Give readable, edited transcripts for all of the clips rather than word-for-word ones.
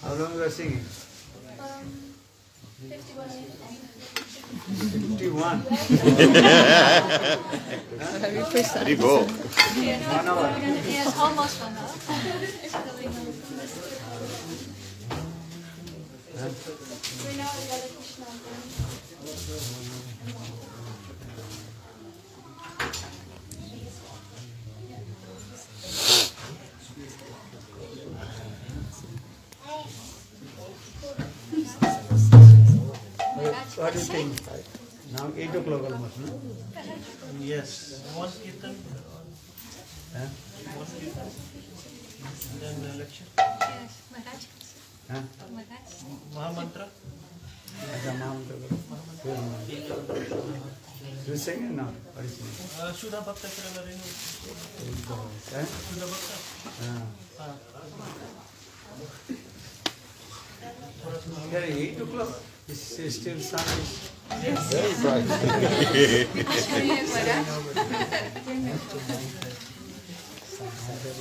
How long you are singing? 51 years. 51. Very go. 1 hour. Yes, almost 1 hour. We're now in Krishna. What do you think? Now 8 o'clock almost, no? Yes. One kirtan. Huh? One kirtan. Then lecture. Yes, Maharaj. Huh? Maharaj. Mahamantra. Acha, Mahamantra karo. You sing it now? What is it? Shuddha Bhakta Karana Renu. Huh? Shuddha Bhakta. Yeah, 8 o'clock. It's still sun is Very bright.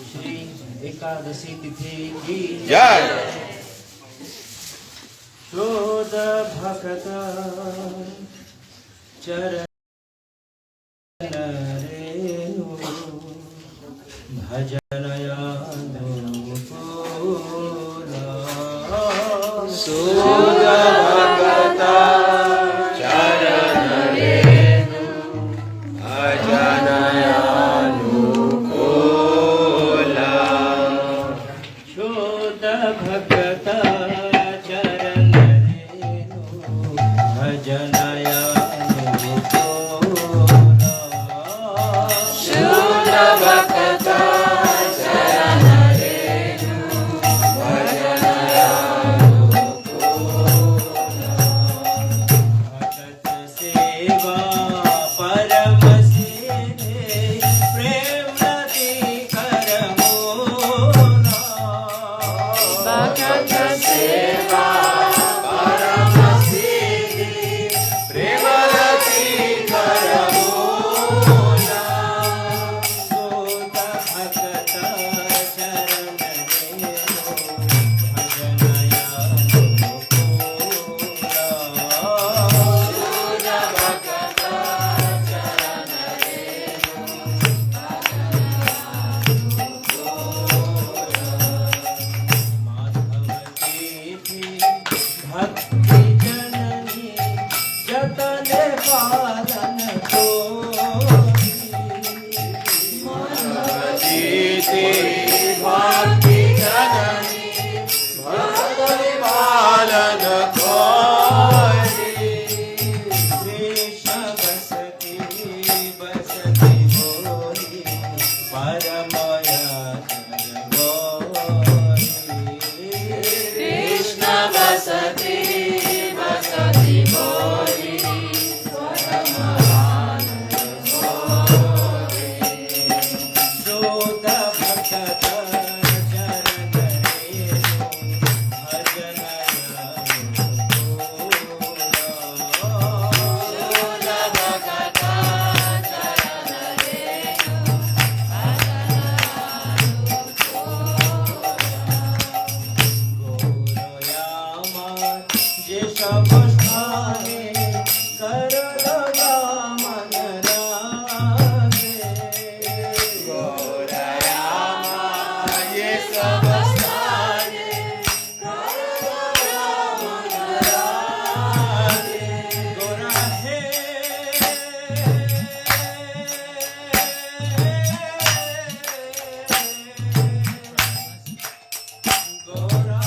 Shri Ekadashi-tithi ki Jai. Shuddha Bhakta Charana Renu Bhajanaya Nupura Shuddha Bhakta Charana Renu Bhajanaya Nupura Shuddha Bhakta Charana Renu Bhajanaya Shuddha Bhakta Charana Renu Bhajanaya Bhagat Seva Param Sine Prem Nati Karamona Bhagat Seva Param Sine Prem Nati Karamona Shuddha Bhakta Charana Renu Bhajanaya Shuddha Bhakta Charana Madhava-tithi bhakti-janani jatane palan kori Madhava-tithi bhakti-janani jatane palan kori Krishna basati basati gori paramaya gori Krishna basati basati gori paramaya gori Shuddha Bhakta Charana Renu Bhajanaya Shuddha Bhakta Charana Renu Goloyama Jeshavasthane Karalagama Narage Goloyama Jeshavasthane Karalagama Narage Gorahe Gora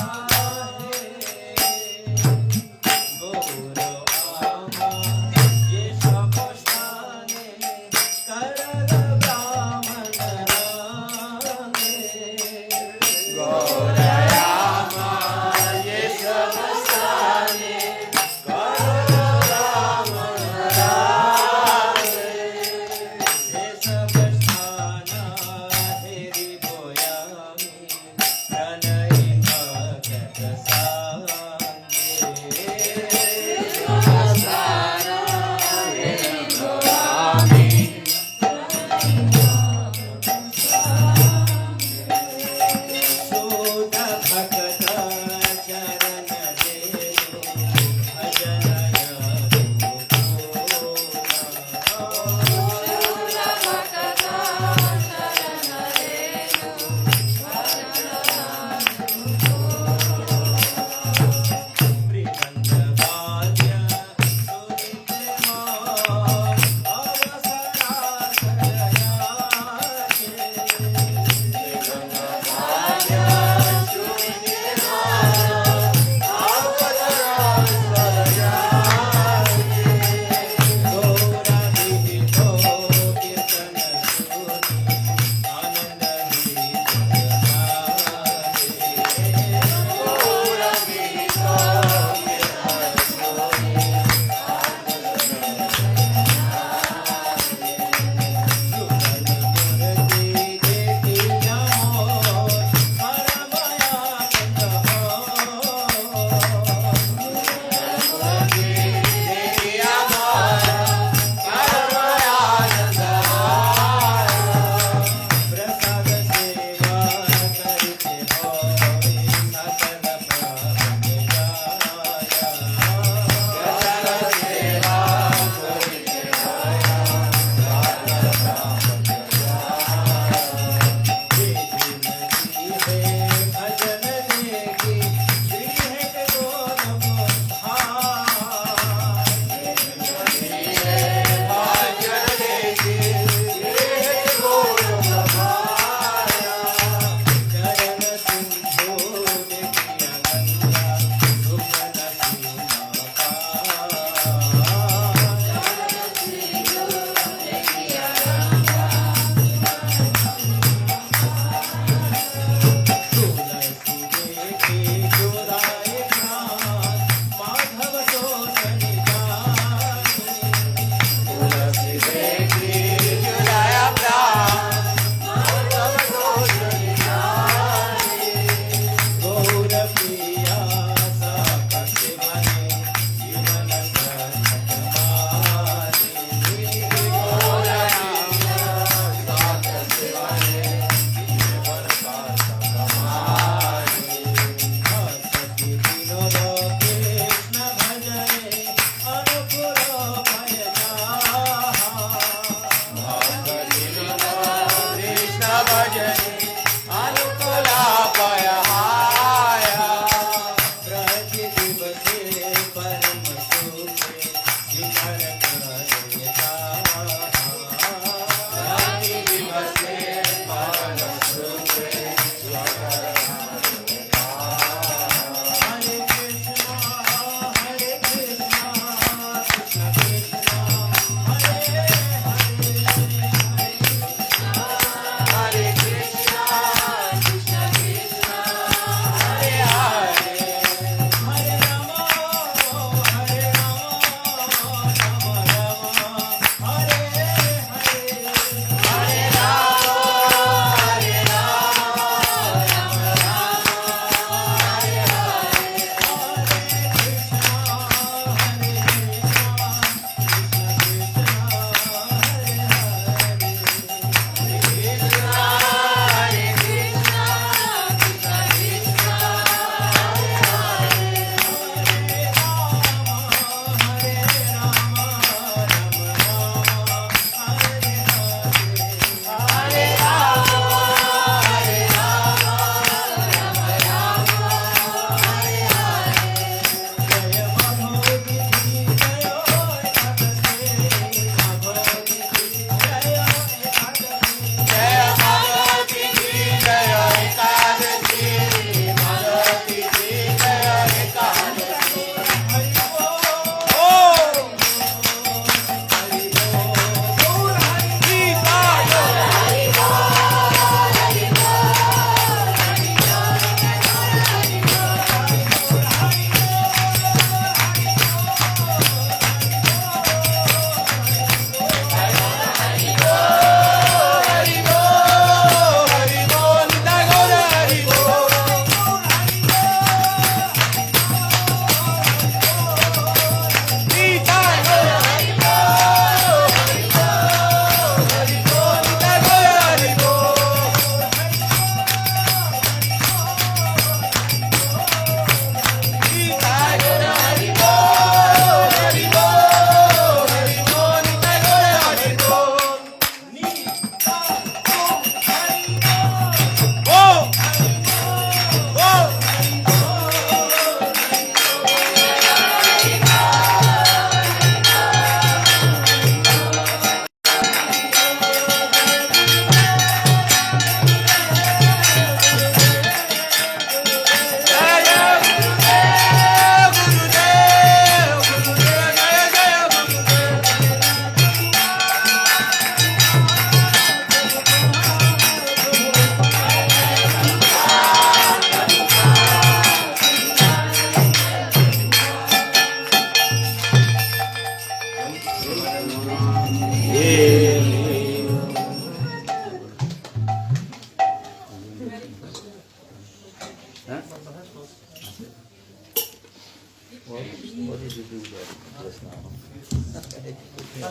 What did you do there just now?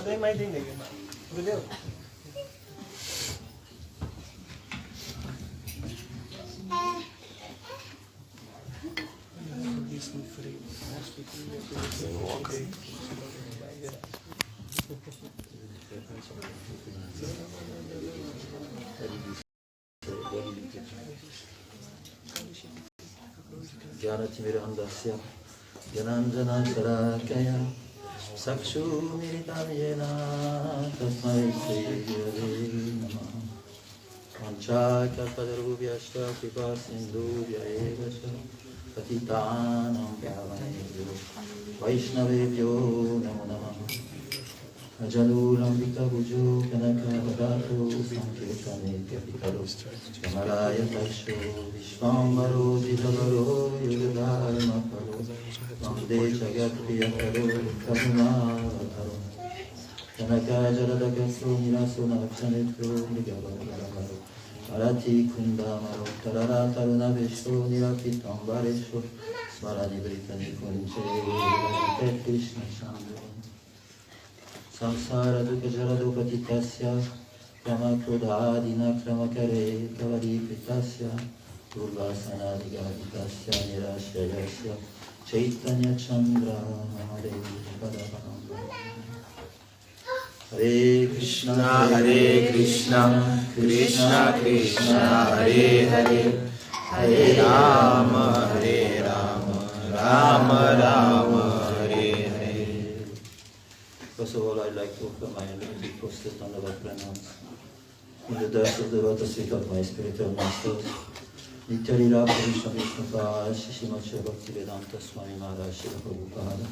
Đây may tin này mà. Video. Jnana-timirandasya Jananjana Sarakaya Sakshu-militam yena Tasmai Sri-gurave Namah Vancha-kalpatarubhyascha Kripa-sindhubhya eva-cha Patitanam pavanebhyo Vaishnavebhyo namo namah Ajalulambika bhujo kanaka-vadato Sankirtanetya-pitaro Kamaraya-taksho Vishvambaro Vidavaro Yugadharma-paro Vande Jagat-priyakaro Karunavadharo Kanaka-jaladakaso Niraso-naksanetro Mrigavaragamaro Arati-kundamaro Tarara-tarunavesho Nirapitambaresho Smarani-britani-kunche Vente Krishna-chandra Samsara dukkha jara-dukkatitasya Krama-krodhadina kramakare kavari-pitasya Urvasana-digaditasya nirashayasya Chaitanya-chandra Hare Padavamam Hare Krishna, Krishna Krishna, Hare Hare Hare Rama, Rama Rama, Hare Hare. First of all, I'd like to offer my unlimited posted Dhanavat pranams in the dust of the lotus feet of my spiritual masters. Nitya-lila Vishnu Vishnupada Shishimachya Bhakti-vedanta Swami Maharaj Srila Prabhupada.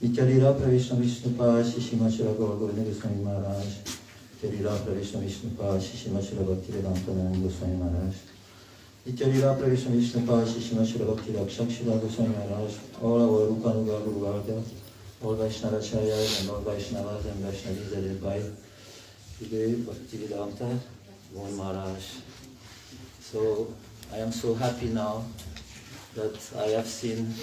Nitya-lila Vishnu Vishnupada Shishimachya Goloka Vrindavana Maharaj. Nitya-lila Vishnu Vishnupada Shishimachya Bhakti-vedanta Gosvami Maharaj. Nitya-lila Vishnu Vishnupada Shishimachya Bhakti-rakshakshila Goswami Maharaj. All our Rupanuga Guru Varga, all Vaishnavacharyas and all Vaishnavas and Vaishnavis are led by today Bhakti-vedanta Goswami Maharaj. So I am so happy now that I have seen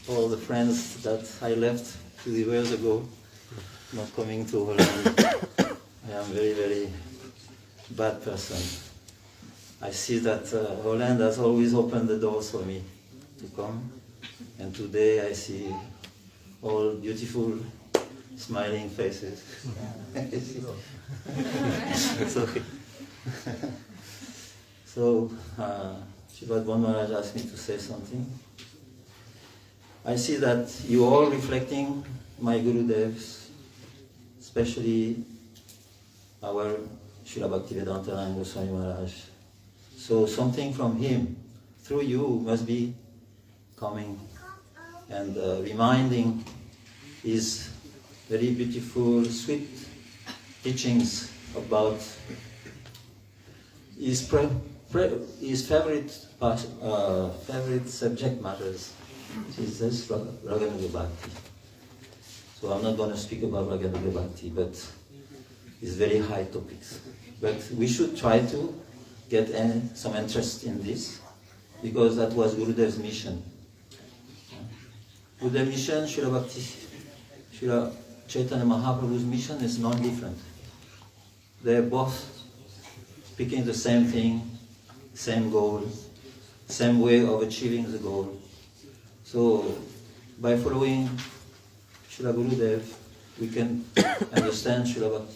all the friends that I left 2 years ago not coming to Holland. I am very, very bad person. I see that Holland has always opened the doors for me to come, and today I see all beautiful, smiling faces. So, Srila Maharaj asked me to say something. I see that you all reflecting my Gurudevs, especially our Srila Bhakti-vedanta Goswami Maharaj. So something from him, through you, must be coming and reminding his very beautiful, sweet teachings about his favorite subject matters. Is this Raganuga Bhakti. So I'm not going to speak about Raganuga Bhakti, but it's very high topics. But we should try to get some interest in this, because that was Gurudev's mission. Gurudev's mission, Srila Chaitanya Mahaprabhu's mission is non-different. They're both speaking the same thing, same goal, same way of achieving the goal. So, by following Srila Gurudev, we can understand Srila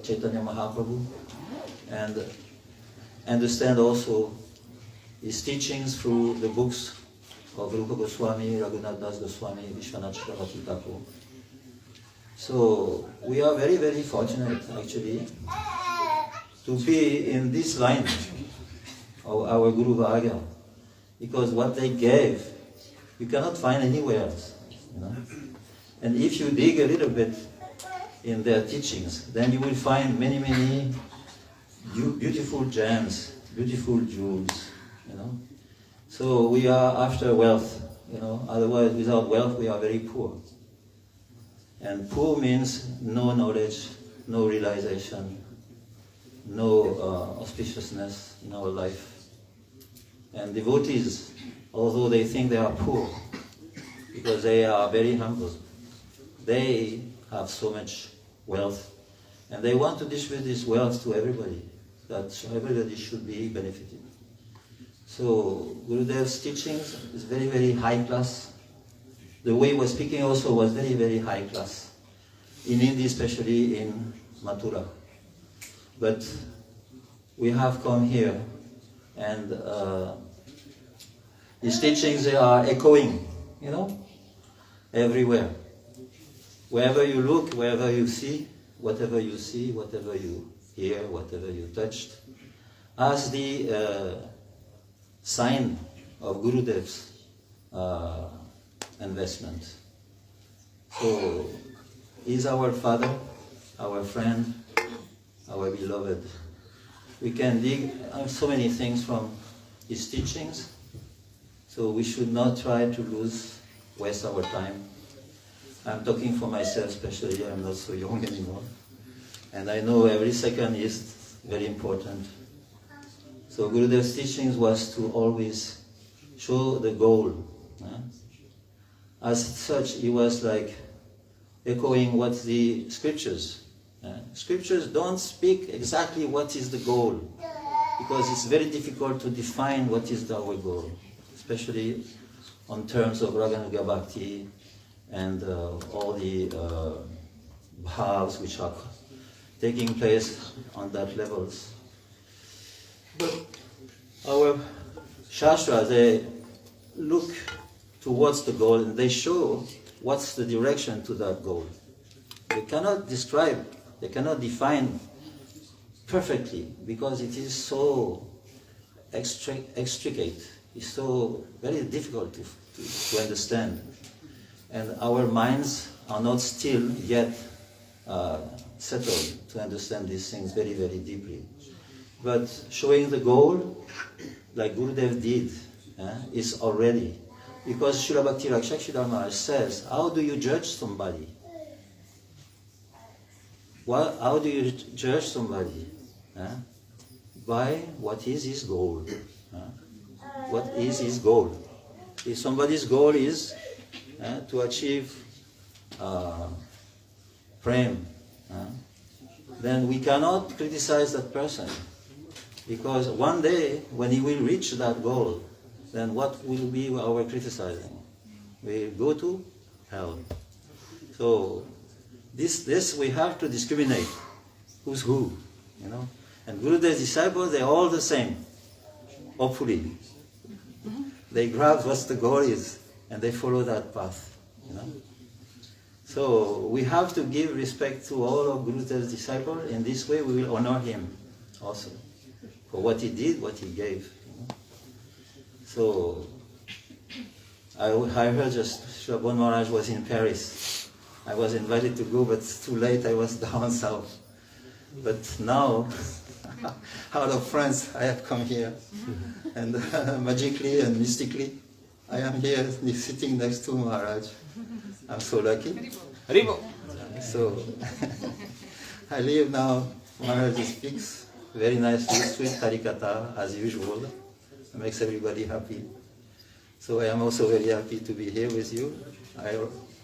Chaitanya Mahaprabhu and understand also his teachings through the books of Rupa Goswami, Raghunath Das Goswami, Vishwanath Chakravarti Thakur. So, we are very, very fortunate actually to be in this line of our Guru Varga, because what they gave, you cannot find anywhere else. You know? And if you dig a little bit in their teachings, then you will find many, many beautiful gems, beautiful jewels. You know? So we are after wealth. You know? Otherwise, without wealth, we are very poor. And poor means no knowledge, no realization, no auspiciousness in our life. And devotees, although they think they are poor, because they are very humble. They have so much wealth, and they want to distribute this wealth to everybody, that everybody should be benefited. So Gurudev's teachings is very, very high class. The way he was speaking also was very, very high class. In India, especially in Mathura. But we have come here, and his teachings, they are echoing, everywhere. Wherever you look, wherever you see, whatever you hear, whatever you touched, as the sign of Gurudev's investment. So, he's our father, our friend, our beloved. We can dig so many things from his teachings, so we should not try to waste our time. I'm talking for myself especially, I'm not so young anymore. And I know every second is very important. So Gurudev's teachings was to always show the goal. As such, he was like echoing what the scriptures. Scriptures don't speak exactly what is the goal, because it's very difficult to define what is our goal, especially on terms of Raganuga Bhakti and all the bhavs which are taking place on that levels. But our Shastra, they look towards the goal and they show what's the direction to that goal. They cannot describe, they cannot define perfectly, because it is so extricate, it's so very difficult to understand. And our minds are not still yet settled to understand these things very, very deeply. But showing the goal, like Gurudev did, is already. Because Srila Bhakti Rakshakshidhar Maharaj says, how do you judge somebody? How do you judge somebody? By what is his goal? What is his goal? If somebody's goal is to achieve prem, then we cannot criticize that person. Because one day, when he will reach that goal, then what will be our criticizing? We go to hell. So this we have to discriminate. Who's who? And Gurudev's disciples, they're all the same. Hopefully. They grab what the goal is and they follow that path. So we have to give respect to all of Gurudev's disciples. In this way we will honor him also for what he did, what he gave. So I heard just Srila Bon Maharaj was in Paris. I was invited to go, but it's too late, I was down south. But now, out of France, I have come here. And magically and mystically, I am here sitting next to Maharaj. I'm so lucky. Haribo. So I leave now. Maharaj speaks very nicely, sweet hari-katha as usual. It makes everybody happy. So I am also very happy to be here with you. I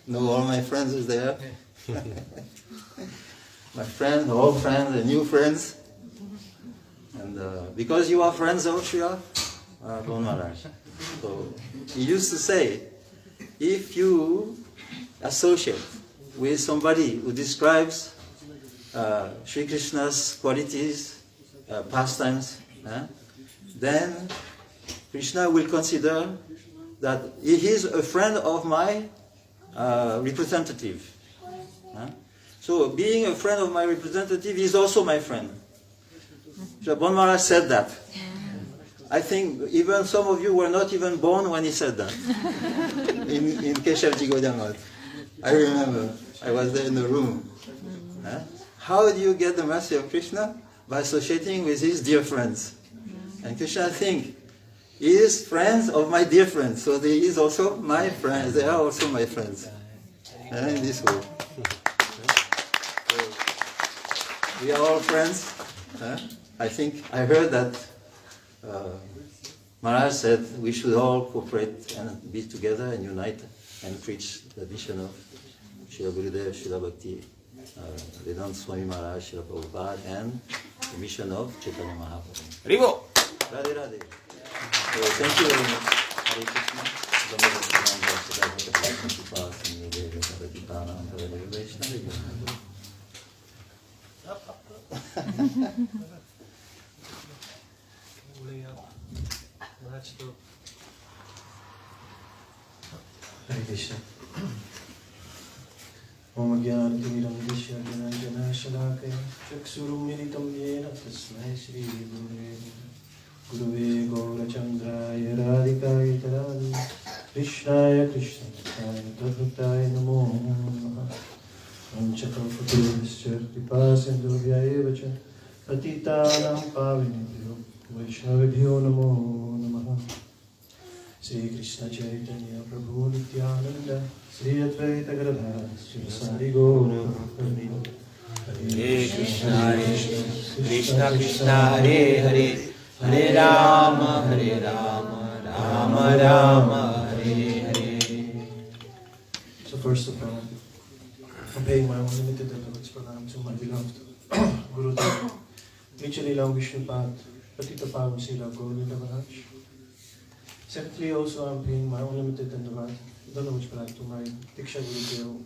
know all my friends is there. My friends, old friends, and new friends. And because you are friends of Srila Bon Maharaj. So he used to say, if you associate with somebody who describes Sri Krishna's qualities, pastimes, then Krishna will consider that he is a friend of my representative. So being a friend of my representative is also my friend. Srila Bon Maharaj said that. I think even some of you were not even born when he said that. in Keshavji Godyangot. I remember, I was there in the room. How do you get the mercy of Krishna? By associating with his dear friends. And Krishna thinks, he is friends of my dear friends, so he is also my friends. They are also my friends. In this way. So, we are all friends. I think I heard that Maharaj said we should all cooperate and be together and unite and preach the vision of Srila Gurudeva, Srila Bhakti, Vedanta Swami Maharaj, Srila Prabhupada, and the mission of Chaitanya Mahaprabhu. Haribo! Radhe Radhe. So thank you very much. Hare Krishna. Hare Krishna. Om Jnana-timiram Dishya Jnana Shalakaya Chaksurum Militam Yena Tasmai Shri Gurave Gaurachandraya Radhikaya Taradi Krishnaya Krishnaya Tadbhaktaya Namo Namaha Om Chakalpaturvasya Kripasindhubhya Evacha Patitanam Pavinebhyo Vaishnavibhyo Namo Namaha Sri Krishna Chaitanya Prabhu Nityananda Sri Advaita Gadadhara Sri Gaura Bhakta Hare Krishna, Krishna Krishna, Hare Hare, Hare Rama, Rama Rama, Hare Hare. So first of all, I'm paying my unlimited devotees pranam to my beloved Guru Dev, Lila of Vasishtha Rishi, Goloka. Secondly, also I'm paying my unlimited devotees pranam to my Diksha Guru Dev,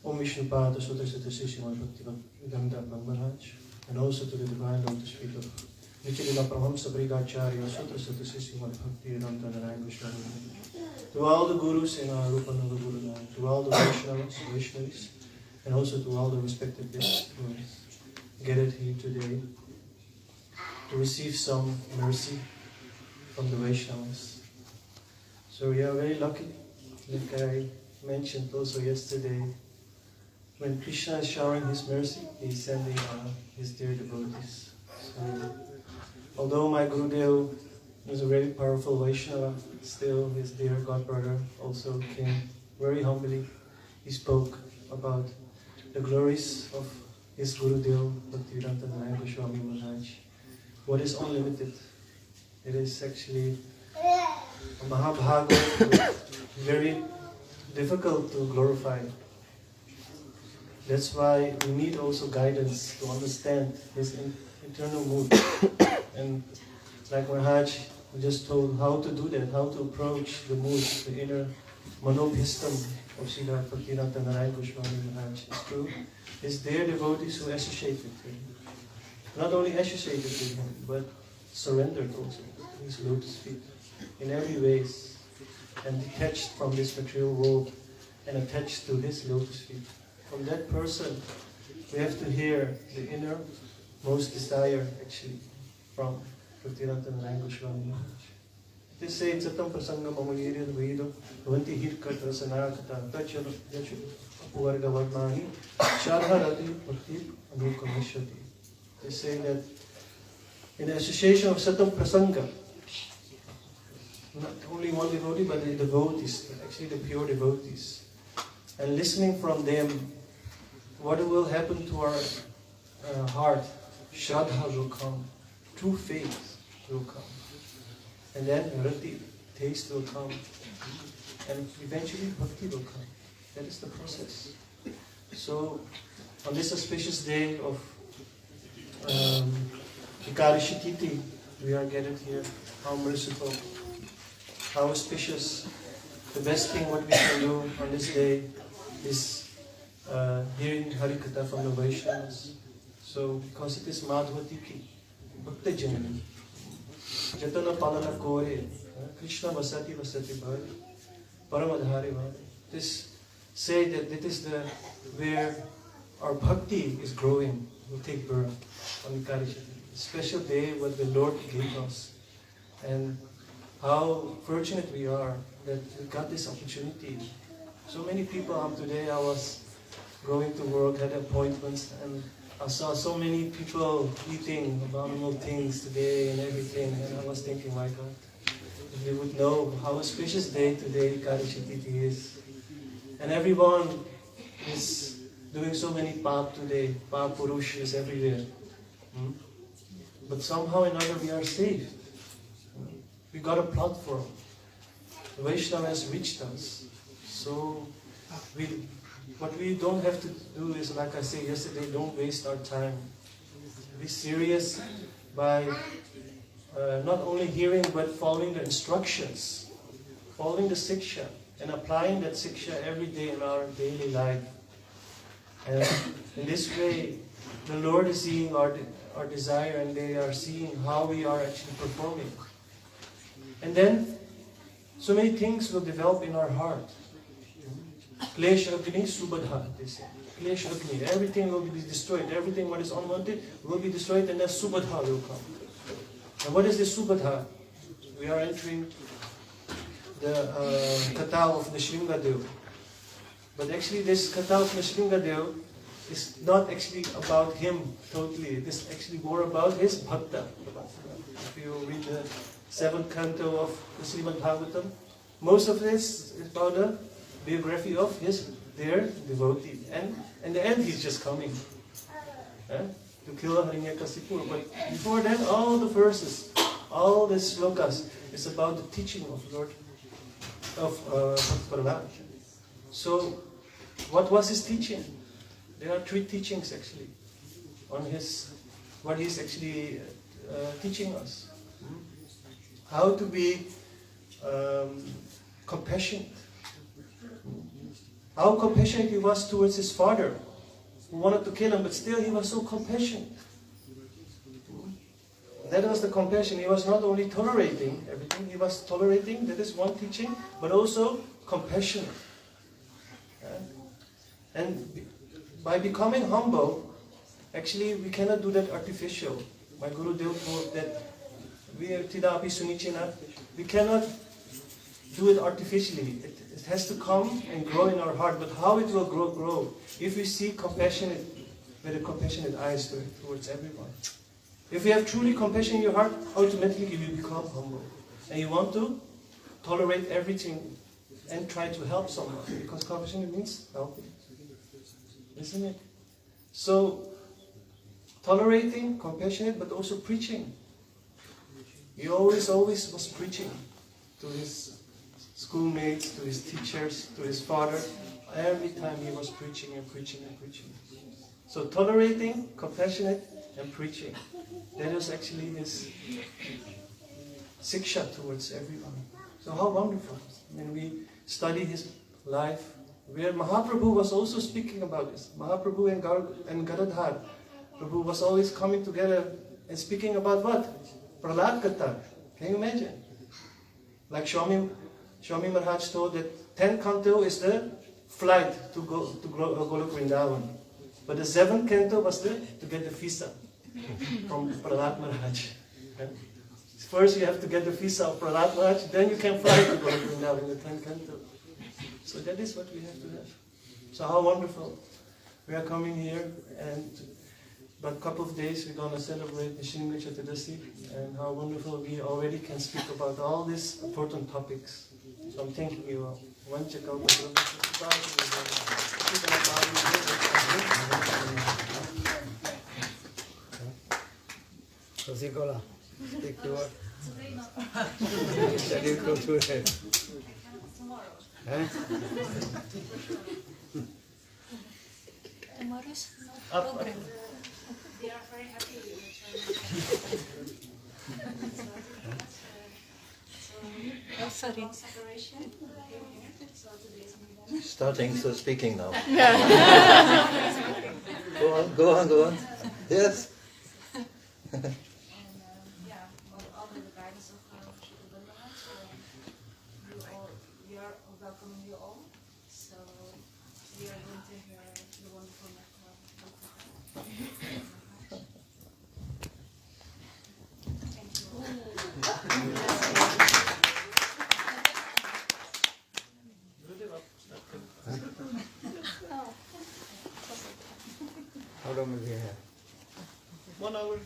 Om Vishnu Pada Sutta Sisi Bhakti-Vedanta Maharaj, and also to the divine lotus feet of Lila Paramahamsa Brihad-bhagavatamrita Sanatana Gosvami, to all the Gurus in our Rupa Nuga Guru line, to all the Vaishnavis, and also to all the respected guests who gathered here today to receive some mercy from the Vaishnavas. So we are very lucky, like I mentioned also yesterday, when Krishna is showering his mercy, he is sending his dear devotees. So, although my Gurudev is a very powerful Vaishnava, still his dear godbrother also came very humbly. He spoke about the glories of his Gurudev, Bhakti-Vedanta Gosvami Maharaj. What is unlimited? It is actually a Mahabhagavata, very difficult to glorify. That's why we need also guidance to understand his internal mood. And like Maharaj just told how to do that, how to approach the mood, the inner manobhistam of Srila Bhakti-Vedanta Gosvami Maharaj. It's true. It's their devotees who associated with him. Not only associated with him, but surrendered also to his lotus feet in every ways, and detached from this material world and attached to his lotus feet. From that person, we have to hear the inner most desire actually from Bhakti-Vedanta Gosvami Maharaj. It is said, Satam Prasanga Mamagiriya Vedo, Vanti hari-katha Sanakata, Tachana Yachu Apuvarga Vadmani, Shadharati Bhakti Anukamishati. They say that in the association of Satam Prasanga, not only one devotee, but the devotees, actually the pure devotees, and listening from them, what will happen to our heart? Shraddha will come, true faith will come, and then rati, taste will come, and eventually bhakti will come. That is the process. So, on this auspicious day of Ekadashi-tithi, we are gathered here. How merciful, how auspicious. The best thing what we can do on this day is hearing hari-katha from the Vaishnavas. So, because it is Madhva-tithi, bhakti-janani, jatana palana kore, Krishna-basati bhari, paramadhari bhari. This say that it is the where our bhakti is growing, will take birth on Ekadashi. Special day what the Lord gave us, and how fortunate we are that we got this opportunity. So many people today, I was going to work, had appointments, and I saw so many people eating abominable things today and everything, and I was thinking, my God, if they would know how auspicious day today Ekadashi-tithi is. And everyone is doing so many pap today, pap purush is everywhere. But somehow or another we are saved. We got a platform. Vaishnava has reached us. So what we don't have to do is, like I said yesterday, don't waste our time. Be serious by not only hearing but following the instructions, following the siksha, and applying that siksha every day in our daily life. And in this way, the Lord is seeing our desire, and they are seeing how we are actually performing. And then, so many things will develop in our heart. Klesha Agni Subadha, they say. Klesha Agni, everything will be destroyed. Everything what is unwanted will be destroyed, and then Subadha will come. And what is this Subadha? We are entering the Katha of Nishringadev. But actually this Katha of Nishringadev is not actually about him totally. It is actually more about his bhakta. If you read the 7th canto of the Brihad-bhagavatam, most of this is about the biography of his dear devotee. And in the end he's just coming to kill hari-katha. But before then, all the verses, all the slokas is about the teaching of Lord of Prahlad. So what was his teaching? There are 3 teachings actually on what he's actually teaching us. How to be compassionate. How compassionate he was towards his father, who wanted to kill him, but still he was so compassionate. That was the compassion. He was not only tolerating everything, he was tolerating, that is one teaching, but also compassionate. And by becoming humble, actually we cannot do that artificial. My Guru Dev told that we cannot do it artificially. It has to come and grow in our heart. But how it will grow? If we see compassionate, with a compassionate eyes towards everyone. If you have truly compassion in your heart, automatically you will become humble. And you want to tolerate everything and try to help someone. Because compassion means helping. Isn't it? So, tolerating, compassionate, but also preaching. He always was preaching to his schoolmates, to his teachers, to his father. Every time he was preaching and preaching and preaching. So tolerating, compassionate, and preaching. That is actually his siksha towards everyone. So how wonderful. When we study his life, where Mahaprabhu was also speaking about this. Mahaprabhu and Gadadhar. Prabhu was always coming together and speaking about what? Prahlad Katha. Can you imagine? Like Swami Maharaj told that 10th canto is the flight to go to Goloka Vrindavana. But the 7th canto was to get the visa from Prahlad Maharaj. First you have to get the visa of Prahlad Maharaj, then you can fly to Goloka Vrindavana in the 10th canto. So that is what we have to have. So how wonderful. We are coming here, and but a couple of days we're going to celebrate Nishringa-Chaturdashi, and how wonderful we already can speak about all these important topics. So I'm thanking you all. Rosikola, take the word. Shall you go through it? Tomorrow's program. They are very happy with Oh, sorry. separation. So today's Starting, so speaking now. Go on. Yes. all the guidance of Sita-devi. So we are welcoming you all. So we are going to hear the wonderful How long will we have? 1 hour.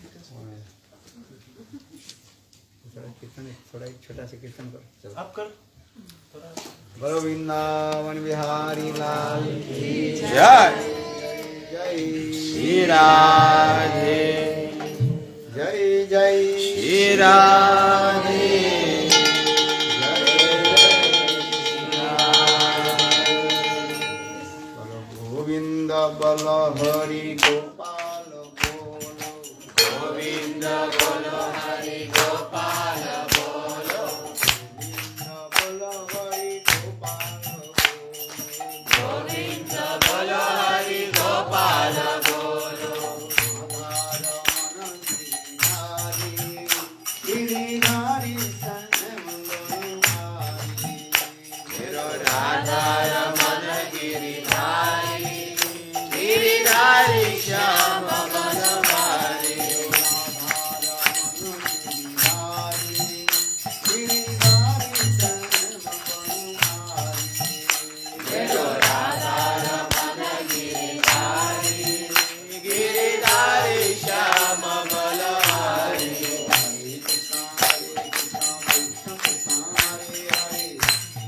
थोड़ा एक छोटा सा कीर्तन करो चलो आप कर बोलो वृंदावन बिहारी लाल की जय जय श्री राधे जय जय श्री राधे जय जय bolo hari gopal bolo Govinda bolo hari gopal bolo Govinda bolo hari gopal bolo Govinda bolo hari gopal bolo Giridhari Radha Ramana Giridhari Giridhari Shama Banamari Radha Ramana Giridhari Giridhari Shama Banamari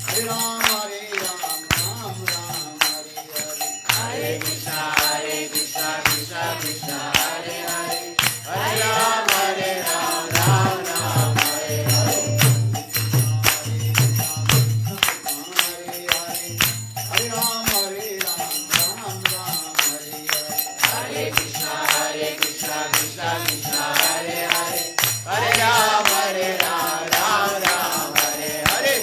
Hare Ram Hare Ram Ram Ram Hare Hare Hare Krishna Krishna Krishna Hare Hare Hare Ram Ram Ram Hare Hare Hare Ram Ram Ram Hare Hare Hare Krishna Krishna Krishna Hare Hare Hare Ram Ram Ram Hare Hare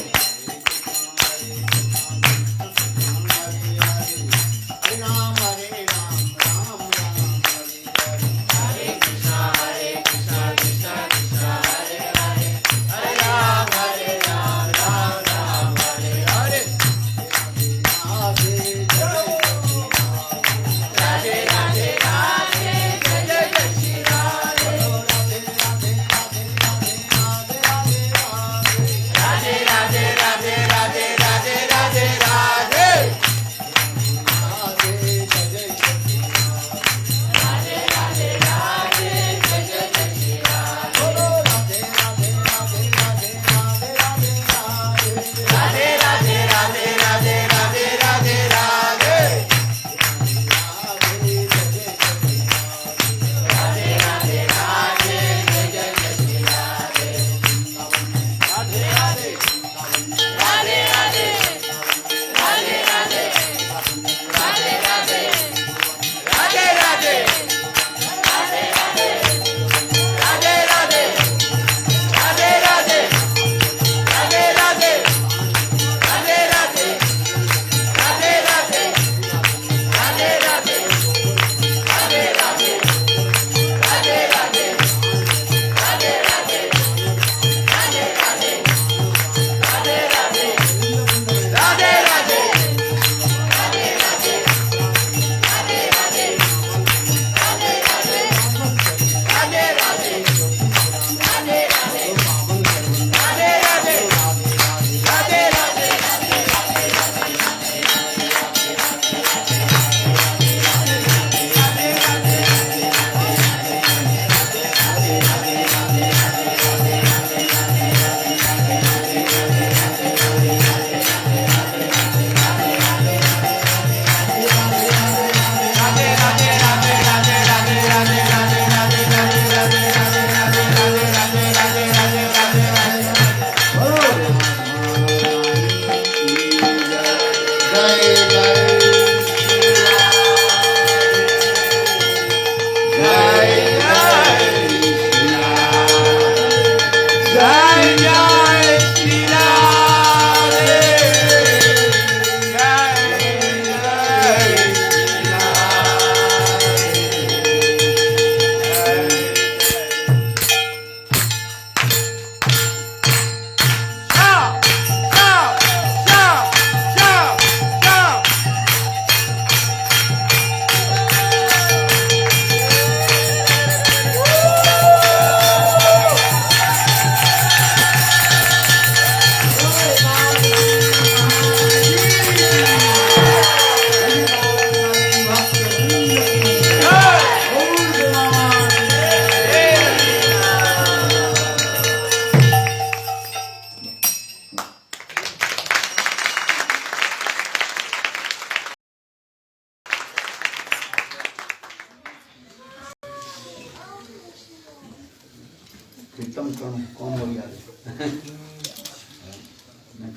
कीर्तन कम हो गया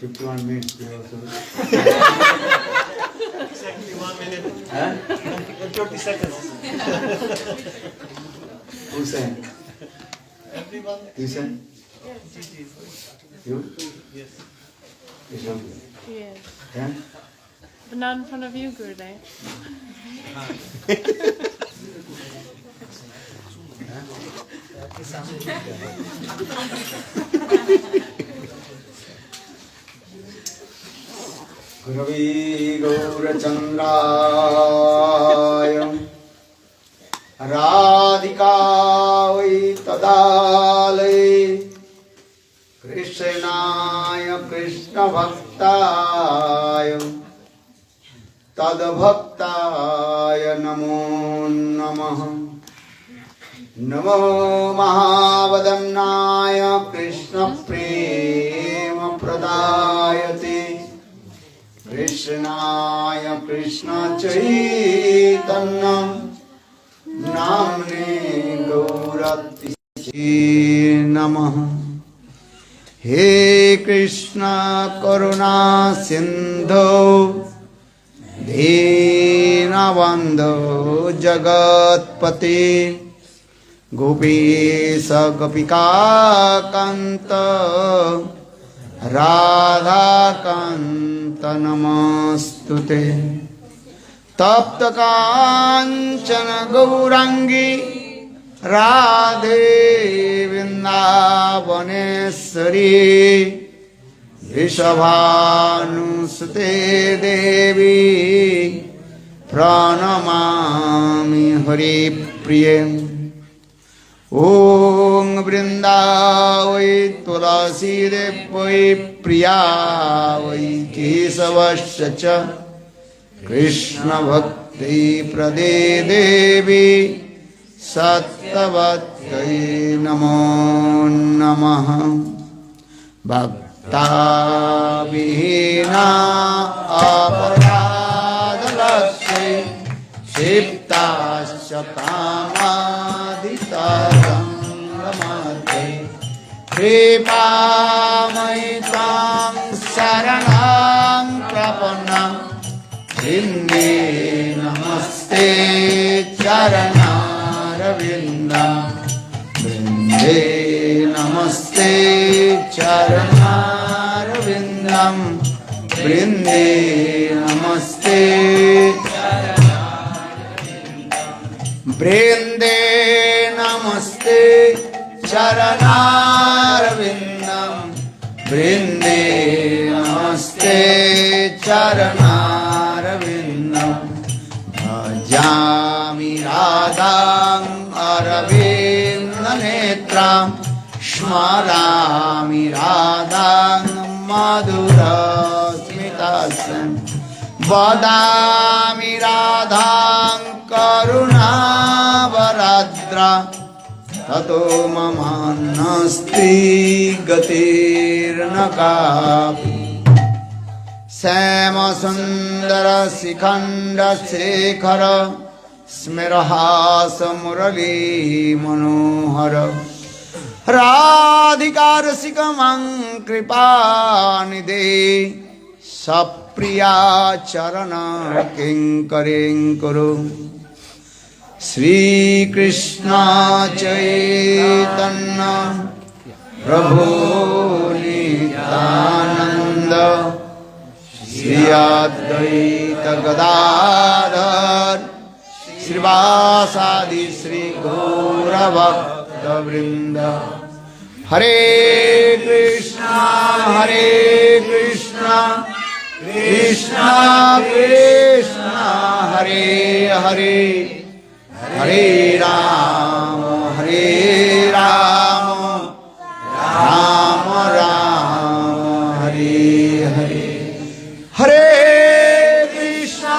51 minutes Exactly 1 minute. Huh? 30 seconds. Who sang? Everyone. You sang? You? Yes. It's okay. Yes. Yeah? But not in front of you, Gurudev. Guravi Gaurachandraya Radhikavai Tadalai Krishnaya Krishna Bhaktaya Tadbhaktaya Namo Namaha Namo Mahavadannaya Krishna Prema Pradayate Krishnaya Krishna Chaitanya Namne Gaurati Namaha He Krishna Karuna Sindhu Deenabandhu Jagatpati Gopisa Gopika Kanta Radha Kanta Namastute Tapta Kanchana Gaurangi Radhe Vrindavaneshwari Vrishabhanusute Devi Pranamami Hari Priye Om Vrindavai Tulasi Devai Priyavai Kesavasya cha Krishna Bhakti Prade Devi Sattvatai Namo Namaha Bhakta Vihina Aparadalakse Shiptasya Kamaditarangamate Kripamaitam Saranam Prapanam Vinde Namaste Charanaravinda Vinde Namaste Charanarvindam Vrinde Namaste Vrinde Namaste Charanarvindam Vrinde Namaste Charanarvindam Bhajami Radham Aravinda Netram Shmarami Radham Madhura Smitasam Vadami Radham Karuna Varadra Tato Mamanasti Gatir Nakapi Sama Sundara Sikhanda Sekhara Smirahasa Murali Manohara Radhika Rasikamang Kripanidhe Sapriya Charana Kinkarinkuru Sri Krishna Chaitanya Prabhu Nityananda Sri Advaita Gadadhar Srivasadi Sri Gaura Bhakta Vrinda Hare Krishna Krishna Krishna Hare Hare Hare Rama Rama Rama Hare Hare Hare Krishna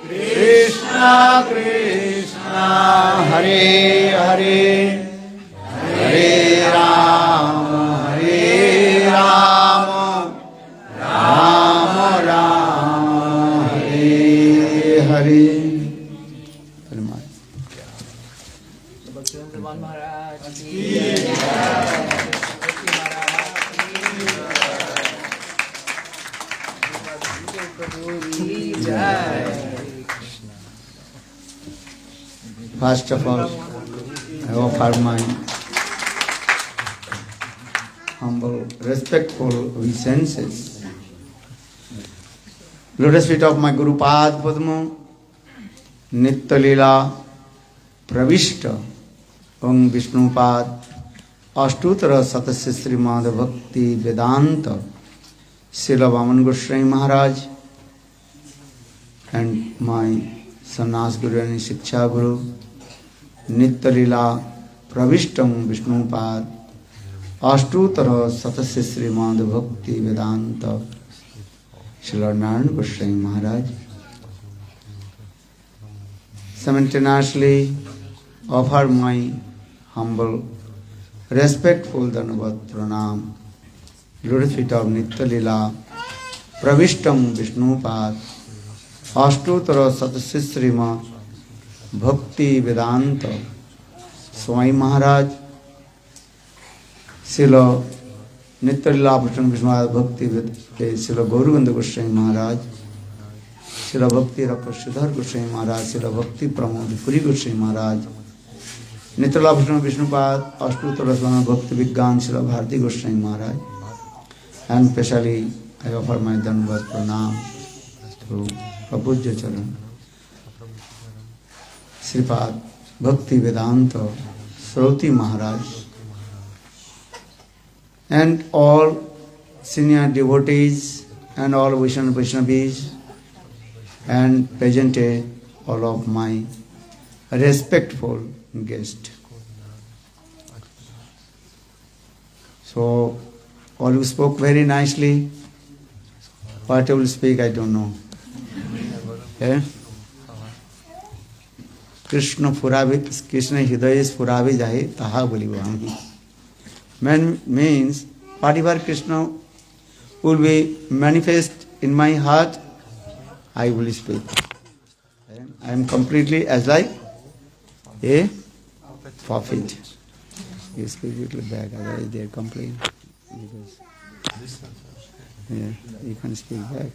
Krishna Krishna Hare Hare Hare Rama Rama Rama Hare Hare Maharaj. First of all, I offer my humble, respectful obeisances. Lotus feet of my Guru Pad Padma, Nitya Lila Pravishta, Om Vishnu Pad, Ashtutara Satasya Srimad Bhakti Vedanta, Srila Vaman Goswami Maharaj, and my Sannyas Guru and Shiksha Guru, Nitya Lila Pravishtam Vishnu Pad, Ashtutara Satasya Srimad Bhakti Vedanta, Srila Narada Goswami Maharaj. Simultaneously offer my humble, respectful Dhanavad Pranam, Lotus feet of Nitya Lila Pravishtam Vishnu Pad, Ashtutara Satasya Srimad Bhakti Vedanta Swami Maharaj, Srila Nitya Lila Pravishtam Vishnu Pad Bhakti Vedanta Srila Gauranga Goswami Maharaj, Srila Bhakti Rapasudhar Goswami Maharaj, Srila Bhakti Pramod Puri Goswami Maharaj, Nitya Lila Pravishtam Vishnu Pad, Ashtutara Srimad Bhakti Vigyan Srila Bharati Goswami Maharaj, and especially I offer my Dhanavad Pranam to Prabhupada Charan, Sripad Bhakti Vedanta Sroti Maharaj, and all senior devotees and all Vaishnavis, and presented all of my respectful guests. So, all you spoke very nicely. What I will speak, I don't know. Yeah? Krishna Hidaya Puravi Jahe Taha Bolivami. Means, whatever Krishna will be manifest in my heart, I will speak. I am completely as like a prophet. You speak a little back, otherwise they complain. Because, yeah, you can speak back.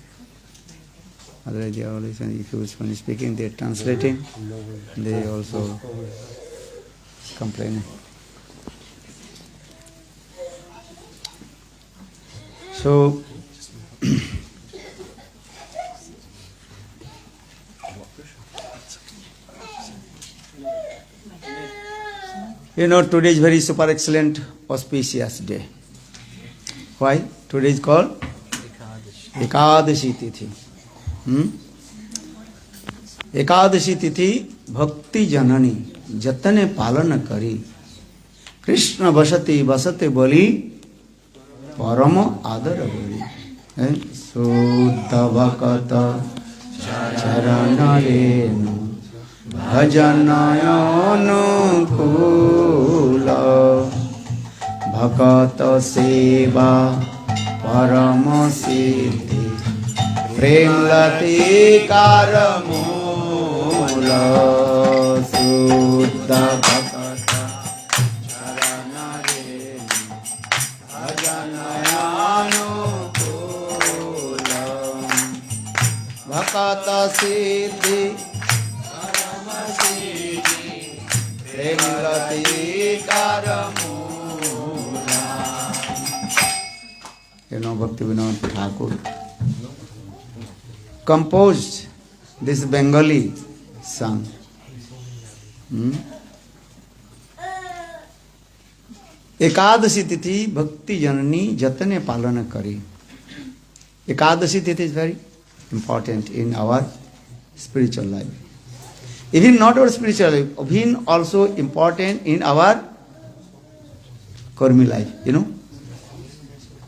Otherwise they are always, if you when speaking, they are translating, they also complain. So, you know, today is very super excellent, auspicious day. Why? Today is called Ekadashi-tithi. Ekadashi-tithi bhakti-janani jatane palana kari Krishna vasate bali parama adara bali. Suddha bhakata charanarenu Bhajanayonukula Bhakata Seva Parama Siddhi Premlati Karamula Suddha Bhakata Charanarenu Bhajanayonukula Bhakata Siddhi You know, Bhaktivinoda Thakur composed this Bengali song. Ekadashi-tithi bhakti-janani jatane palana kari. Ekadashi-tithi is very important in our spiritual life. Even not our spiritual life, even also important in our karmi life, you know.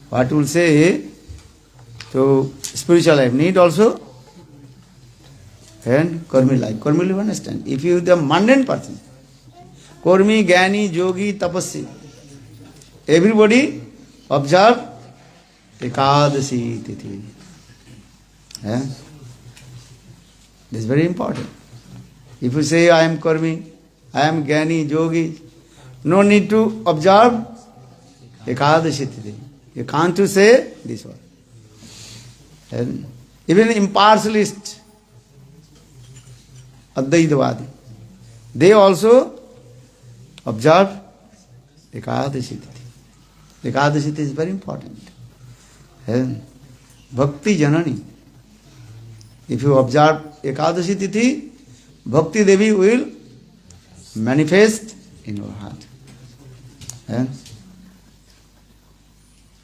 What will say, so spiritual life need also and karmi life. Karmi life, understand. If you the mundane person, karmi, jnani, yogi, tapasya, everybody observe Ekadashi-tithi. Yeah? This is very important. If you say, I am karmi, I am jnani, yogi, no need to observe Ekadashi-tithi. You can't to say this one. And even impartialist, Advaitavadi, they also observe Ekadashi-tithi. Ekadashi-tithi is very important. Bhakti-janani. If you observe Ekadashi-tithi, Bhakti-devi will manifest in your heart.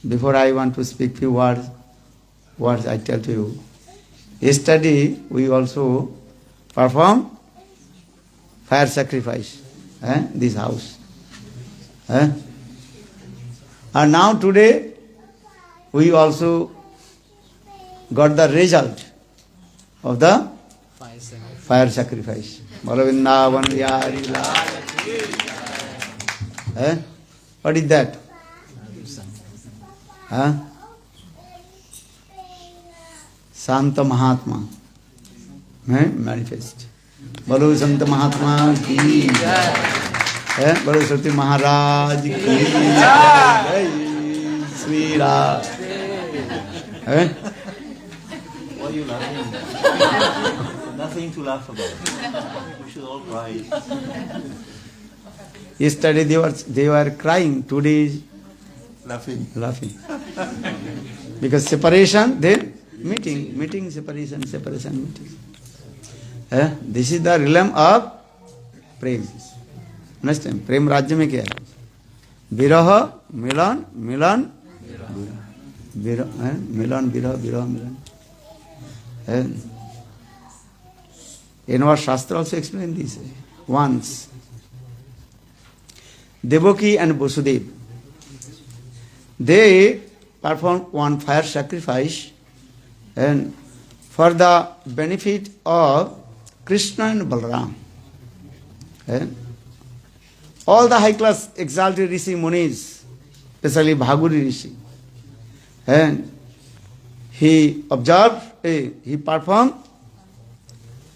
Before I want to speak few words I tell to you. Yesterday we also perform fire sacrifice this house. And now today we also got the result of the fire sacrifice. Vrindavana Bihari Lila. What is that? Santa Mahatma manifest. Bolo Santa Mahatma ki jai. Bolo Sati Maharaj ki jai. Sri Ram. Why are you laughing? Nothing to laugh about. We should all cry. Yesterday they were crying, today Laughing. Because separation, then meeting, separation, meeting. This is the realm of prem. Understand? Prem Rajya mein kya hai? Viraha, milan, milan, viraha, milan. In our Shastra also explain this. Once, Devaki and Vasudeva, they performed one fire sacrifice and for the benefit of Krishna and Balarama. All the high class exalted Rishi Munis, especially Bhaguri Rishi, and he observed, he performed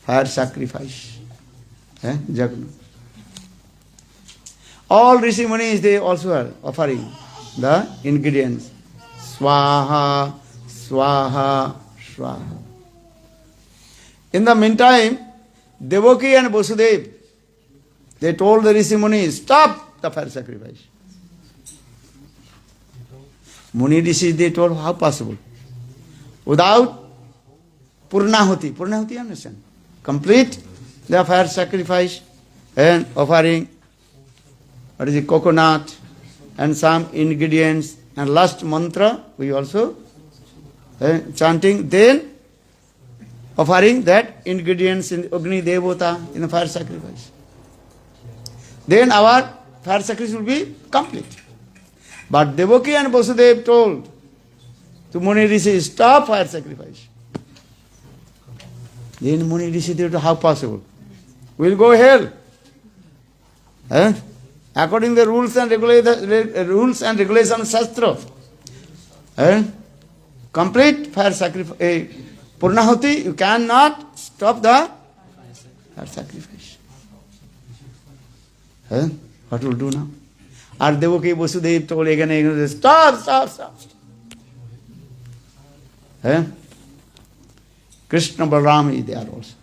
fire sacrifice. Jagna. All Rishi Munis, they also are offering the ingredients. Swaha, swaha, swaha. In the meantime, Devaki and Vasudeva, they told the Rishi Munis, stop the fire sacrifice. Muni Rishi, they told, how possible? Without Purnahuti. Purnahuti, you understand? Complete the fire sacrifice and offering, coconut and some ingredients and last mantra we also chanting, then offering that ingredients in Agni Devata in the fire sacrifice. Then our fire sacrifice will be complete. But Devaki and Vasudeva told to Muni Rishi, stop fire sacrifice. Then Muni Rishi told, how possible? We will go hell. According to the rules and regulations Shastra. Complete fire sacrifice. Purnahuti, you cannot stop the fire sacrifice. What will do now? Or Devaki Vasudeva told again, stop. Krsna-Balarama is there also.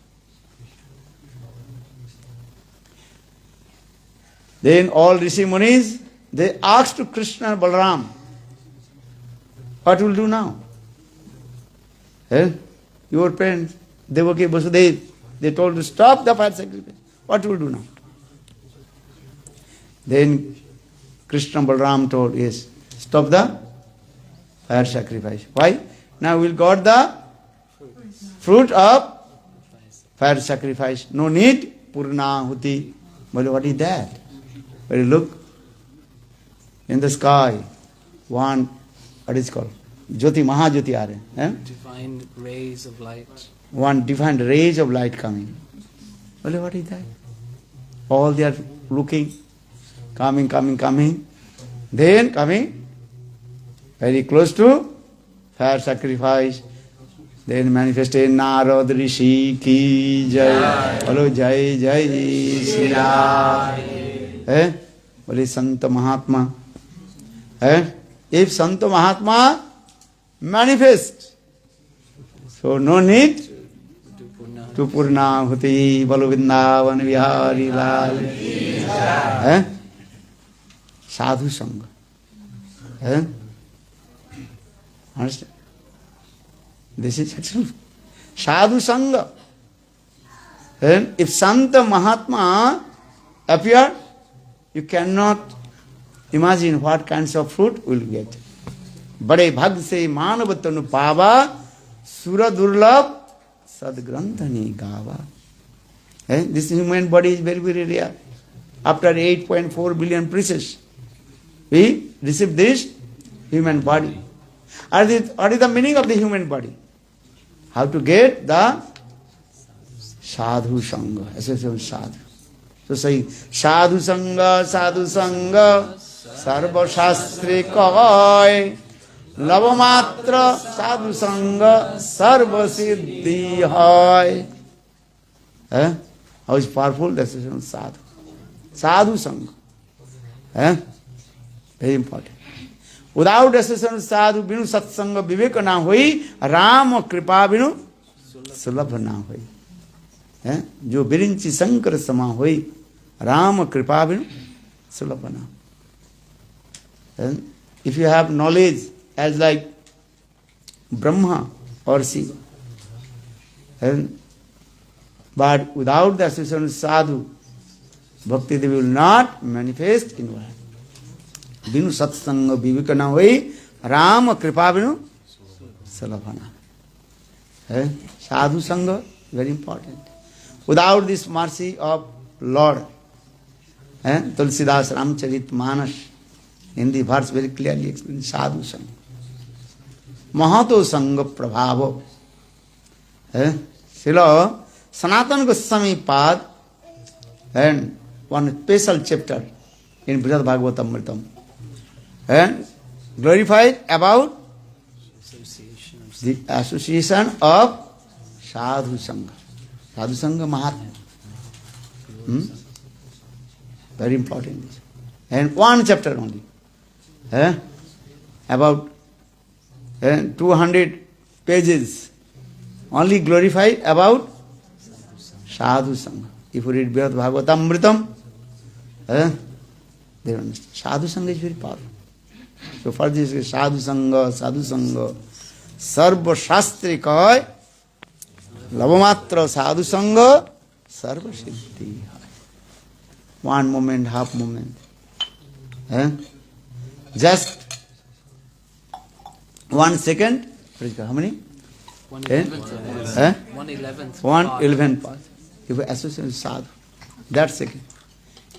Then all Rishi Munis, they asked to Krishna and Balarama, what will do now? Your parents, Devaki Vasudeva, they told to stop the fire sacrifice. What will do now? Then Krishna and Balarama told, yes, stop the fire sacrifice. Why? Now we'll got the fruit of fire sacrifice. No need Purnahuti. But what is that? But look, in the sky, one, what is it called? Jyoti, Mahajyoti are. Divine rays of light. One divine rays of light coming. Well, what is that? All they are looking, coming. Then coming very close to fire sacrifice. Then manifested Narada Rishi ki jai. Hello, jai Sri Ram. Bole Santa Mahatma. If Santa Mahatma manifest, so no need to Purnahuti Balo Vrindavan Vihari Lal. Sadhu-sanga. Understand? This is actual Sadhu-sanga. If Santa Mahatma appear, you cannot imagine what kinds of fruit will get. Bade bhag se manav tanu pava sura durlabh sadgranthani gava. This human body is very, very rare. After 8.4 billion preachers, we receive this human body. What is the meaning of the human body? How to get the Sadhu-sanga, association Sadhu. So say, Sadhu-sanga, Sadhu-sanga, Sarva Shastri Koi, Lavamatra, Sadhu-sanga, Sarva Siddhi Hai. How is powerful the association Sadhu. Sadhu-sanga. Very important. Without association Sadhu, Binu Satsanga Viveka na hui, Rama Kripa Binu Sulabha na hui. जो बिरिंची शंकर समा हुई राम कृपा बिनु सुलभना. If you have knowledge as like Brahma or Shiva, but without the association of sadhu, bhakti-devi will not manifest in world. Binu satsanga vivekana hui Rama kripa binu sulabhana. Sadhu sanga, very important. Without this mercy of Lord, Tulsidas Ramcharit Manas, in the verse very clearly explains Sadhu Sangha. Mahato Sangha Prabhava. Srila Sanatana Gosvami Pad, and one special chapter in Brihad-bhagavatamrita glorified about the association of Sadhu Sangha. Sadhu-sanga Mahatma. Very important. And one chapter only. About 200 pages. Only glorified about Sadhu-sanga. If you read Brihad-bhagavatamrita, they understand. Sadhu-sanga is very powerful. So for this is Sadhu-sanga, Sadhu-sanga, Sarva Shastri Kai, Lavamatra Sadhu-sanga, Sarva Siddhi. 1 moment, half moment. Just 1 second. How many? 1/11. 1/11 part. If you associate with sadhu, that second,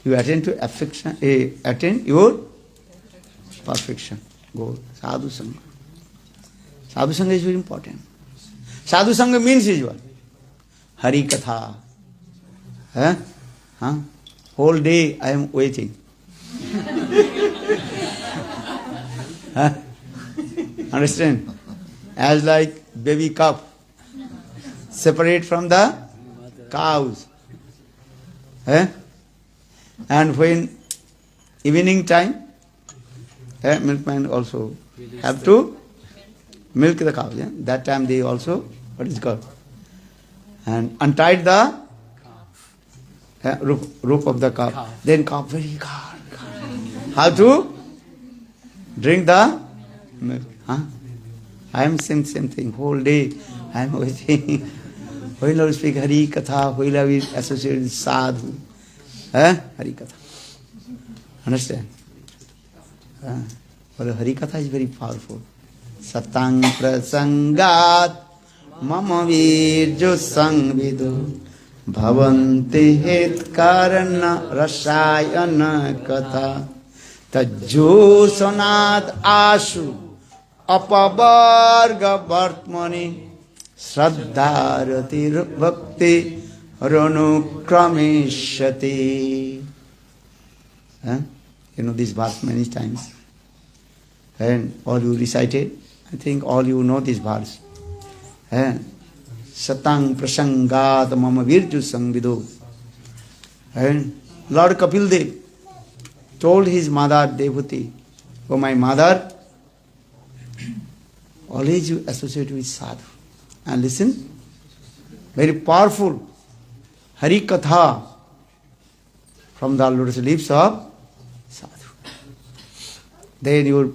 you attain to affection, attain your perfection. Go Sadhu-sanga. Sadhu-sanga is very important. Sadhu-sanga means is what? Hari-katha. Whole day I am waiting. Understand? As like baby calf, separate from the cows. And when evening time, milkman also have to milk the cows. That time they also, what is it called? And untied the roof of the calf. Then calf very hard. How to drink the milk? I am same thing. Whole day I am waiting. When I speak hari-katha, when I will associate with sadhu. Hari-katha. Understand? But hari-katha is very powerful. Satang prasangat mama virjo sangvidu bhavanti het karana rasayana katha tajjo sanat asu apavarga vartmani Shraddharatir bhakti ranukrameshati. You know this verse many times. And all you recited, I think all you know this verse. Satang prasangat mama virju sangvidu. And Lord Kapildev told his mother Devaki, "Oh my mother, always you associate with sadhu." And listen, very powerful hari-katha from the lotus lips of sadhu. Then your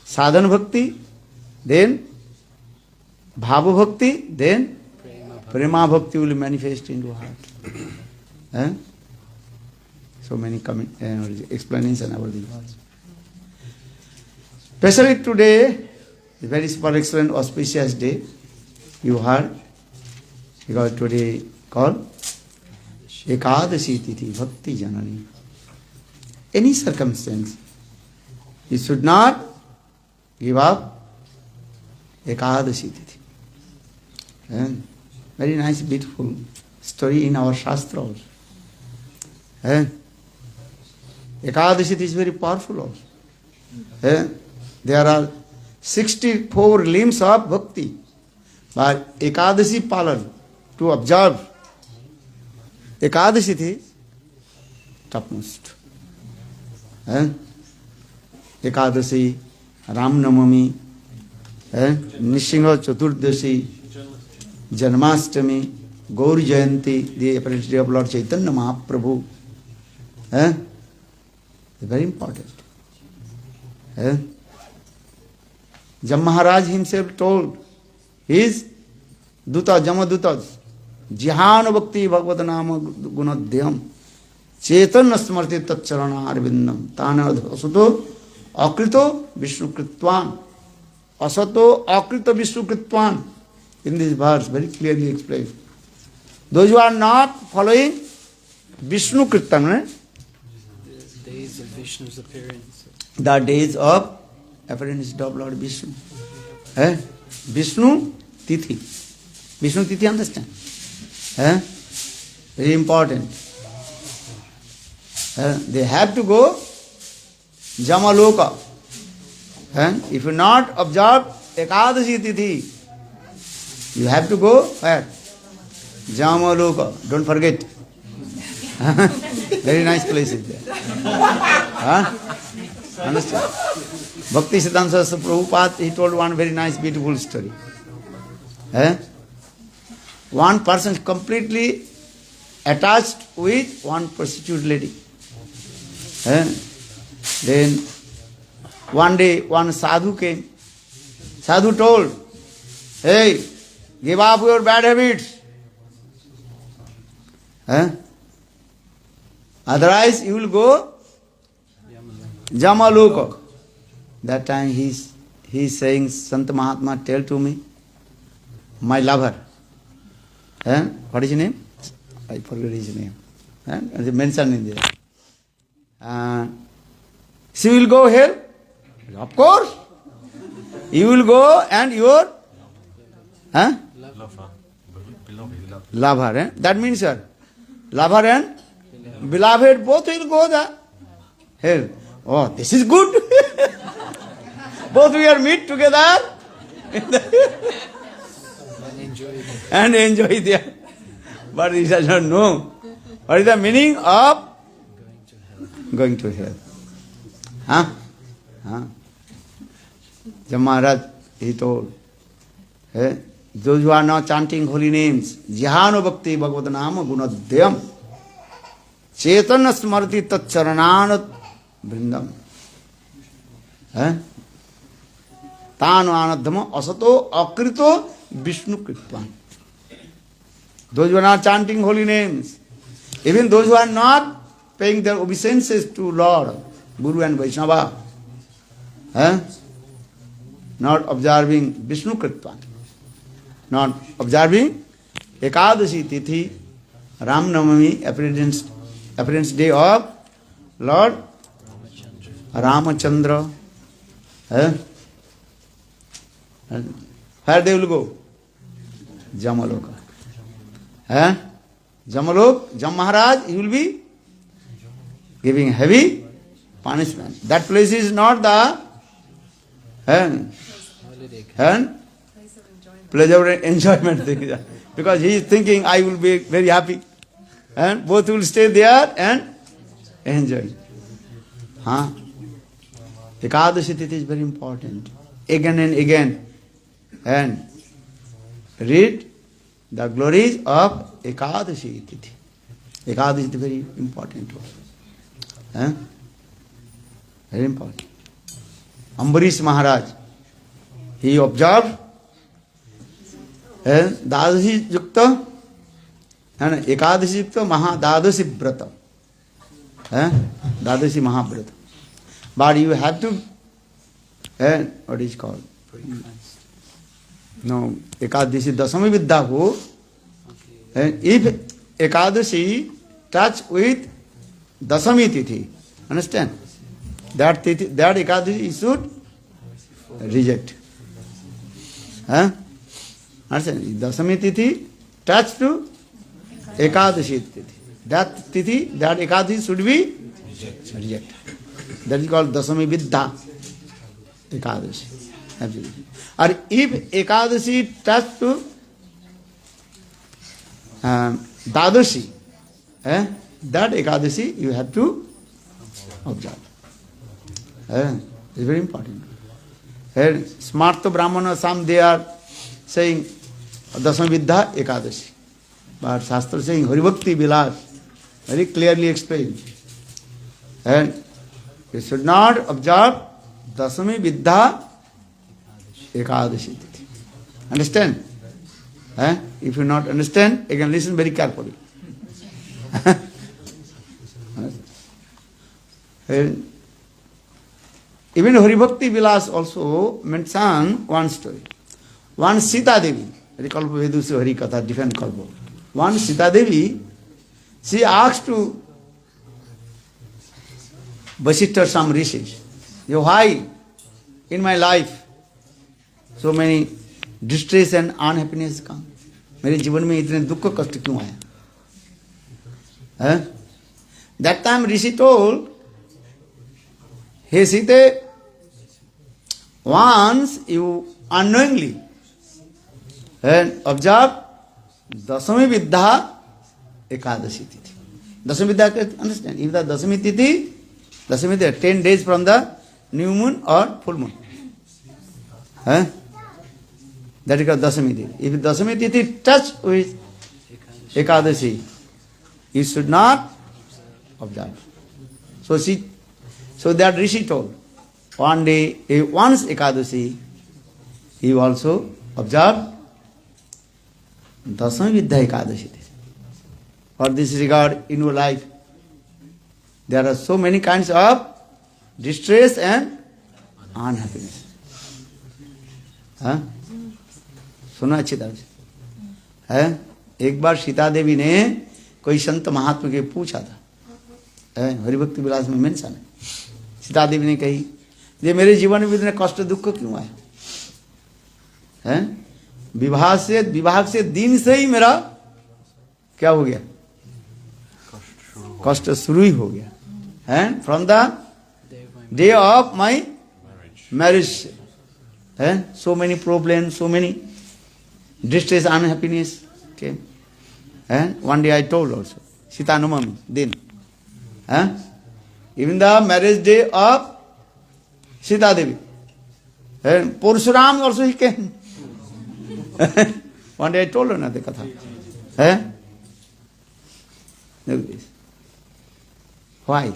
sadhana bhakti, then bhava bhakti, then prema bhakti will manifest into heart. So many explanation about the words. Especially today, a very super excellent auspicious day, you heard, because today called Ekadashi-tithi, bhakti-janani. Any circumstance, you should not give up Ekadashi-tithi. Very nice, beautiful story in our Shastra also. Ekadashi-tithi is very powerful also. There are 64 limbs of bhakti, but Ekadashi palan, to observe Ekadashi-tithi, topmost. Ekadashi, Ram Namami, Nishinga Chaturdashi, Janmashtami, Gaur Jayanti, the apparent day of Lord Chaitanya Mahaprabhu. Very important. Jam Maharaj himself told his Duta, Jamadutas, Jihana Bhakti Bhagavatanama Gunadhyam, Chaitanya Smarti Tatcharana Arvindam, Tana Asato Akrito Vishnu Kritvan, Asato Akrito Vishnu Kritvan. In this verse, very clearly explained. Those who are not following Vishnu Kirtan, right? The days of Vishnu's appearance. The days of appearance of Lord Vishnu. Vishnu-tithi. Vishnu-tithi, understand? Very important. They have to go Jamaloka. If you not observe Ekadashi-tithi, you have to go where? Jamaloka. Don't forget. Very nice place is there. Understand? Bhakti Siddhanta Saraswati Prabhupada, he told one very nice, beautiful story. One person completely attached with one prostitute lady. Then one day one sadhu came. Sadhu told, hey, give up your bad habits. Otherwise you will go Jamaloka. That time he's saying, Sant Mahatma, tell to me, my lover. What is his name? I forget his name. They mentioned in there. She will go here? Of course. You will go and your lover. That means lover and beloved both will go there. Here. Oh, this is good. Both we are meet together and enjoy there. But he does not know what is the meaning of going to hell. Maharaj, he told, those who are not chanting holy names, Jihano Bhakti Bhagavatanama Gunadhyam, Chaitanya Smarti Tatcharananat Vrindam. Tanu Anadhama Asato Akrito Vishnu Kritvan. Those who are not chanting holy names, even those who are not paying their obeisances to Lord, Guru and Vaishnava, not observing Vishnu Kritvan, not observing Ekadashi-tithi, Ram Namami, appearance day of Lord Ramachandra. Where they will go? Jamaloka. Jamalok, Jam Maharaj, he will be giving heavy punishment. That place is not the pleasure and enjoyment thing. Because he is thinking, I will be very happy. And both will stay there and enjoy. Ekadashi-tithi is very important. Again and again. And read the glories of Ekadashi-tithi. Ekadashi is very important one. Very important. Ambarish Maharaj, he observed Dadashi Yukta and Ekadashi Yukta Dadashi Brata. Dadashi Mahabrata. But you have to, what is called? No, Ekadashi Dasami Vidya ho. If Ekadashi touch with Dasami Tithi, understand? That Ekadashi you should reject. Understand? Dasami Tithi touch to Ekadashi Tithi. That Tithi, that Ekadashi should be rejected. That is called Dasami Vidya Ekadashi. Absolutely. Or if Ekadashi touch to Dadashi, that Ekadashi you have to observe. It's very important. Smarta Brahmana, some they are saying Dasam Vidya Ekadashi. But Shastra saying Haribhakti Vilas, very clearly explained. And you should not observe Dasami Vidya Ekadashi. Understand? If you not understand, you can listen very carefully. Even Haribhakti Vilas also mention one story. One Sita-devi, Kalpa Vedusu hari-katha, different kalpa. One Sita-devi, she asked to Vasishtha some Rishis, why in my life so many distress and unhappiness come? मेरे जीवन में इतने दुख कष्ट क्यों आया? That time Rishi told, hey Sita, once you unknowingly observe Dasami Vidya Ekadashi-tithi. Dasami Vidya, understand? If the Dasami Tithi, Dasami Tithi, 10 days from the new moon or full moon. That is called Dasami Tithi. If Dasami Tithi touch with Ekadashi, you should not observe. So that Rishi told, one day, once Ekadashi, he also observed Dasami Vidya Ekadashi. For this regard, in your life, there are so many kinds of distress and unhappiness. सुना अच्छी तरह से है? एक बार सीता-देवी ने कोई संत महात्मा के पूछा था, हरिभक्ति विलास में मेंशन है। सीता-देवी ने कही, ये मेरे जीवन में इतने कष्ट दुख क्यों आया? विवाह से दिन से ही मेरा क्या हो गया? कष्ट शुरू ही हो गया। From the day of my marriage, so many problems, so many distress, unhappiness came. And one day I told also, Sita Numami, then. Even the marriage day of Sita-devi. And Purshuram also he came. One day I told her another katha. Look at this. Why?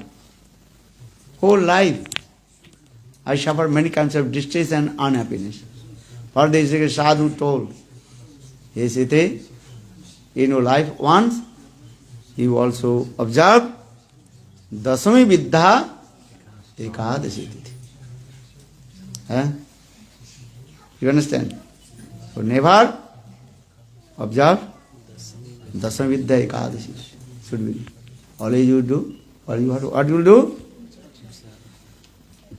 Whole life I suffered many kinds of distress and unhappiness. For this a sadhu told, hey Sita, in your life once you also observe Dasami Vidya Ekadashi-tithi. You understand? So never observe Dasami Vidya Ekadashi. Should be. Always you do, what you will do?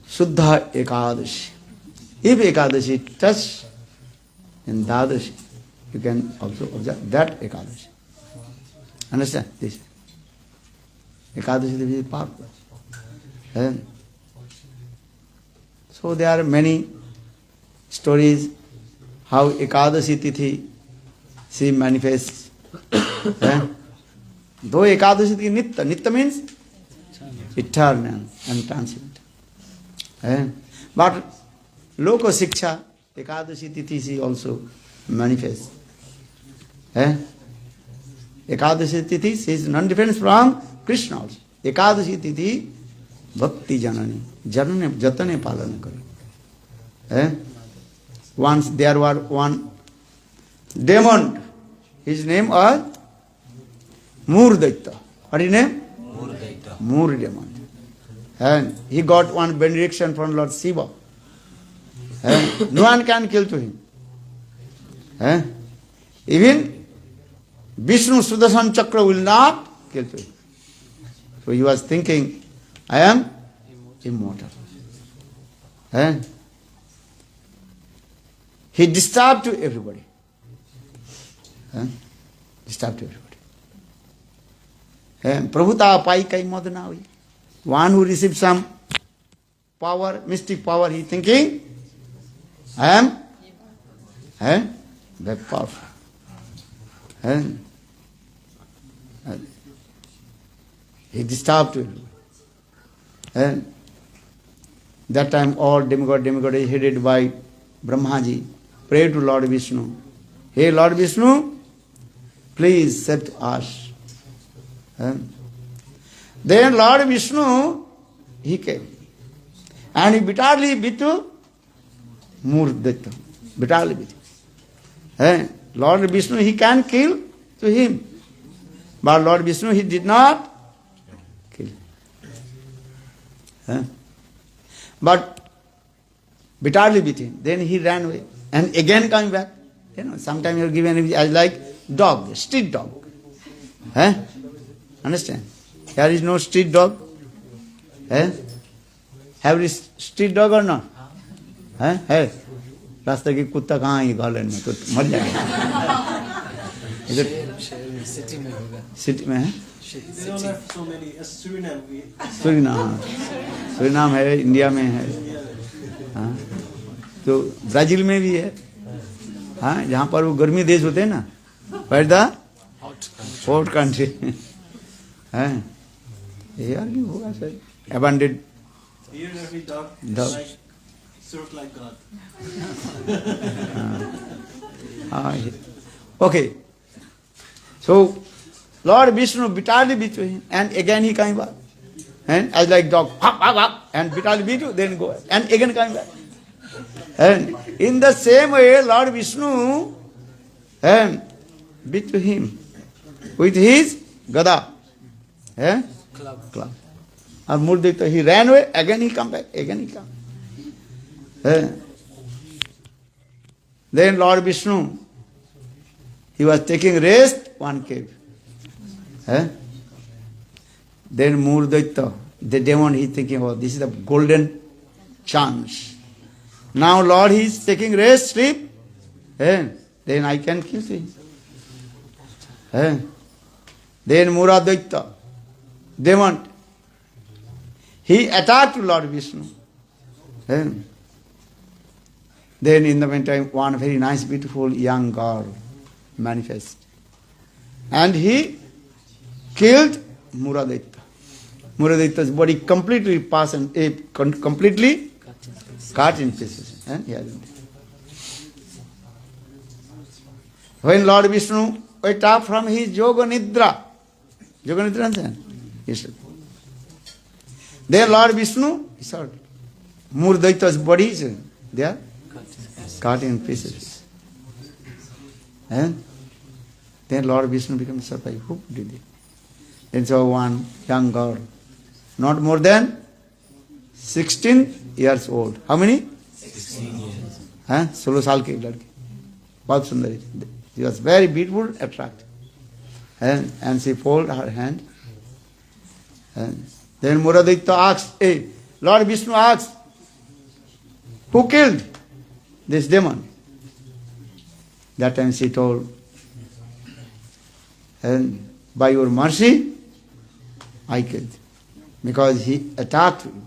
Shuddha Ekadashi. If Ekadashi touch in Dadashi, you can also observe that Ekadashi. Understand this? Ekadashi is very powerful. So there are many stories how Ekadashi-tithi she manifests. Though Ekadashi-tithi Nitya, Nitya means eternal and transient. But Loka Shiksha, Ekadashi-tithi she also manifests. Ekadashi-tithi is none different from Krishna also. Ekadashi-tithi bhakti-janani. Jatane palana kare. Once there was one demon. His name was Mura. What is his name? Mura demon. And he got one benediction from Lord Shiva. And no one can kill to him. Even Vishnu Sudarshan Chakra will not kill to him. So he was thinking, I am immortal. He disturbed to everybody. Disturbed to everybody. Prabhuta pai kai madanavi. One who receives some power, mystic power, he thinking, I am very powerful. He disturbed to everybody. And that time all demigod is headed by Brahmaji. Pray to Lord Vishnu. Hey Lord Vishnu, please save us. Then Lord Vishnu, he came. And he bitterly beat Mura. Bitterly beat. Lord Vishnu, he can kill to him. But Lord Vishnu, he did not kill. But bitterly beat him. Then he ran away. And again coming back. Sometimes you are given as like dog, street dog. Understand? There is no street dog. Have you street dog or not? है रास्ते की कुत्ता कहाँ है garden में तो मर जाएगा इधर सिटी में होगा सिटी में है They don't have so many. Suriname. Suriname है इंडिया में है हाँ तो ब्राजील में भी है हाँ जहाँ पर वो गर्मी देश होते हैं ना पर द हॉट कंट्री हैं यार नहीं होगा sir abandoned Here every dog is like served like God. Okay. So Lord Vishnu bitterly beat him, and again he came back. And as like dog, and bitterly beat you, then go, and again come back. And in the same way, Lord Vishnu beat him with his gada, club. And Murdita, he ran away, again he come back, again he come. Then Lord Vishnu, he was taking rest, one cave. Then Murdita, the demon, he thinking, oh, this is the golden chance. Now Lord, he is taking rest, sleep, then I can kill him. Then Murdita, demon, he attacked Lord Vishnu. Then in the meantime, one very nice, beautiful young girl manifest. And he killed Muradatta. Muradatta's body completely passed and completely cut in pieces. When Lord Vishnu went up from his Yoga Nidra, yes. Then Lord Vishnu, he saw Muradatta's body is there, cut in pieces. And then Lord Vishnu becomes surprised. Who did it? Then saw one young girl, not more than 16 years old. How many? 16 years. 16 साल की लड़की, बहुत सुंदर. She was very beautiful, attractive. And she folded her hand. And then Muradatta asked, hey, Lord Vishnu asked, who killed this demon? That time she told, and by your mercy, I killed. Because he attacked you.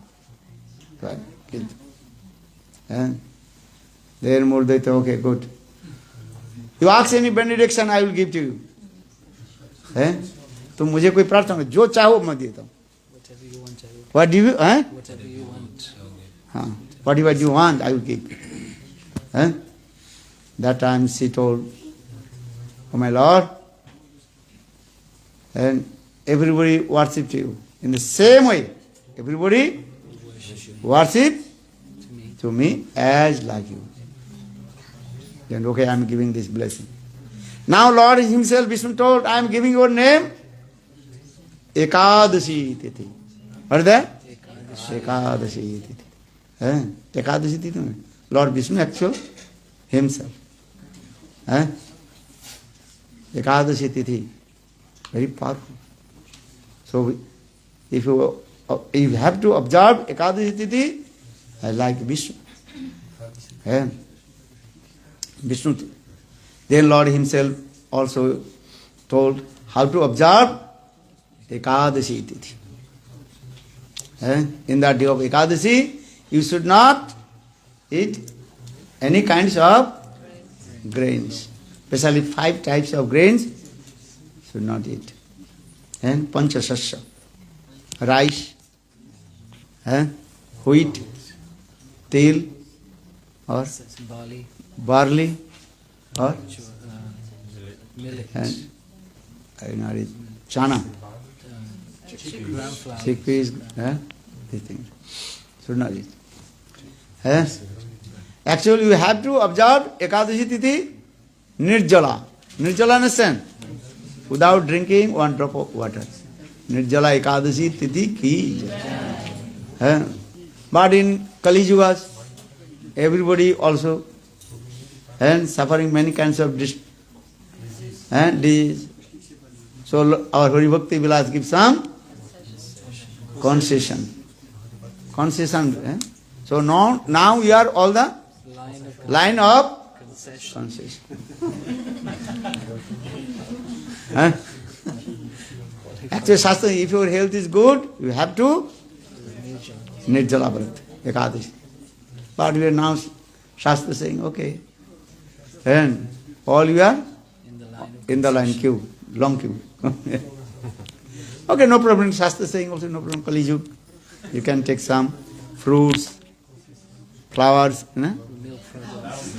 So I killed. And then Muradatta, okay, good. You ask any benediction, I will give to you. तो मुझे कोई प्रार्थना जो चाहो मैं देता हूँ. Whatever you want, I will. What do you? Whatever you want. Whatever you want, I will give. That time she told, oh my Lord, and everybody worshipped you. In the same way, everybody worship to me as like you. Then okay, I am giving this blessing. Now Lord himself, Vishnu told, I am giving your name Ekadashi-tithi. What is that? Ekadashi-tithi. Ekadashi-tithi. Lord Vishnu actual himself. Ekadashi-tithi. Very powerful. So if you have to observe Ekadashi-tithi, like Vishnu. Vishnu. Then Lord himself also told how to observe Ekadashi-tithi. In that day of Ekadashi, you should not eat any kinds of grains. Especially 5 types of grains should not eat. And panchasasya, rice, wheat, tel, or barley, or millet, and chana, chickpeas, these things should not eat. Actually, you have to observe Ekadashi-tithi nirjala. Nirjala, understand? Without drinking 1 drop of water. Nirjala Ekadashi-tithi ki. But in Kali Yugas, everybody also and suffering many kinds of disease. So our Hari Bhakti Vilas gives some concession. So now we are all the line of concession. Actually, Shastra, if your health is good, you have to Nirjala Vrat, Ekadashi. But we are now Shastra saying, okay. And all you are in the line queue, long queue. Okay, no problem. Shastra saying also no problem. Kali Yuga. You can take some fruits, flowers, milk products.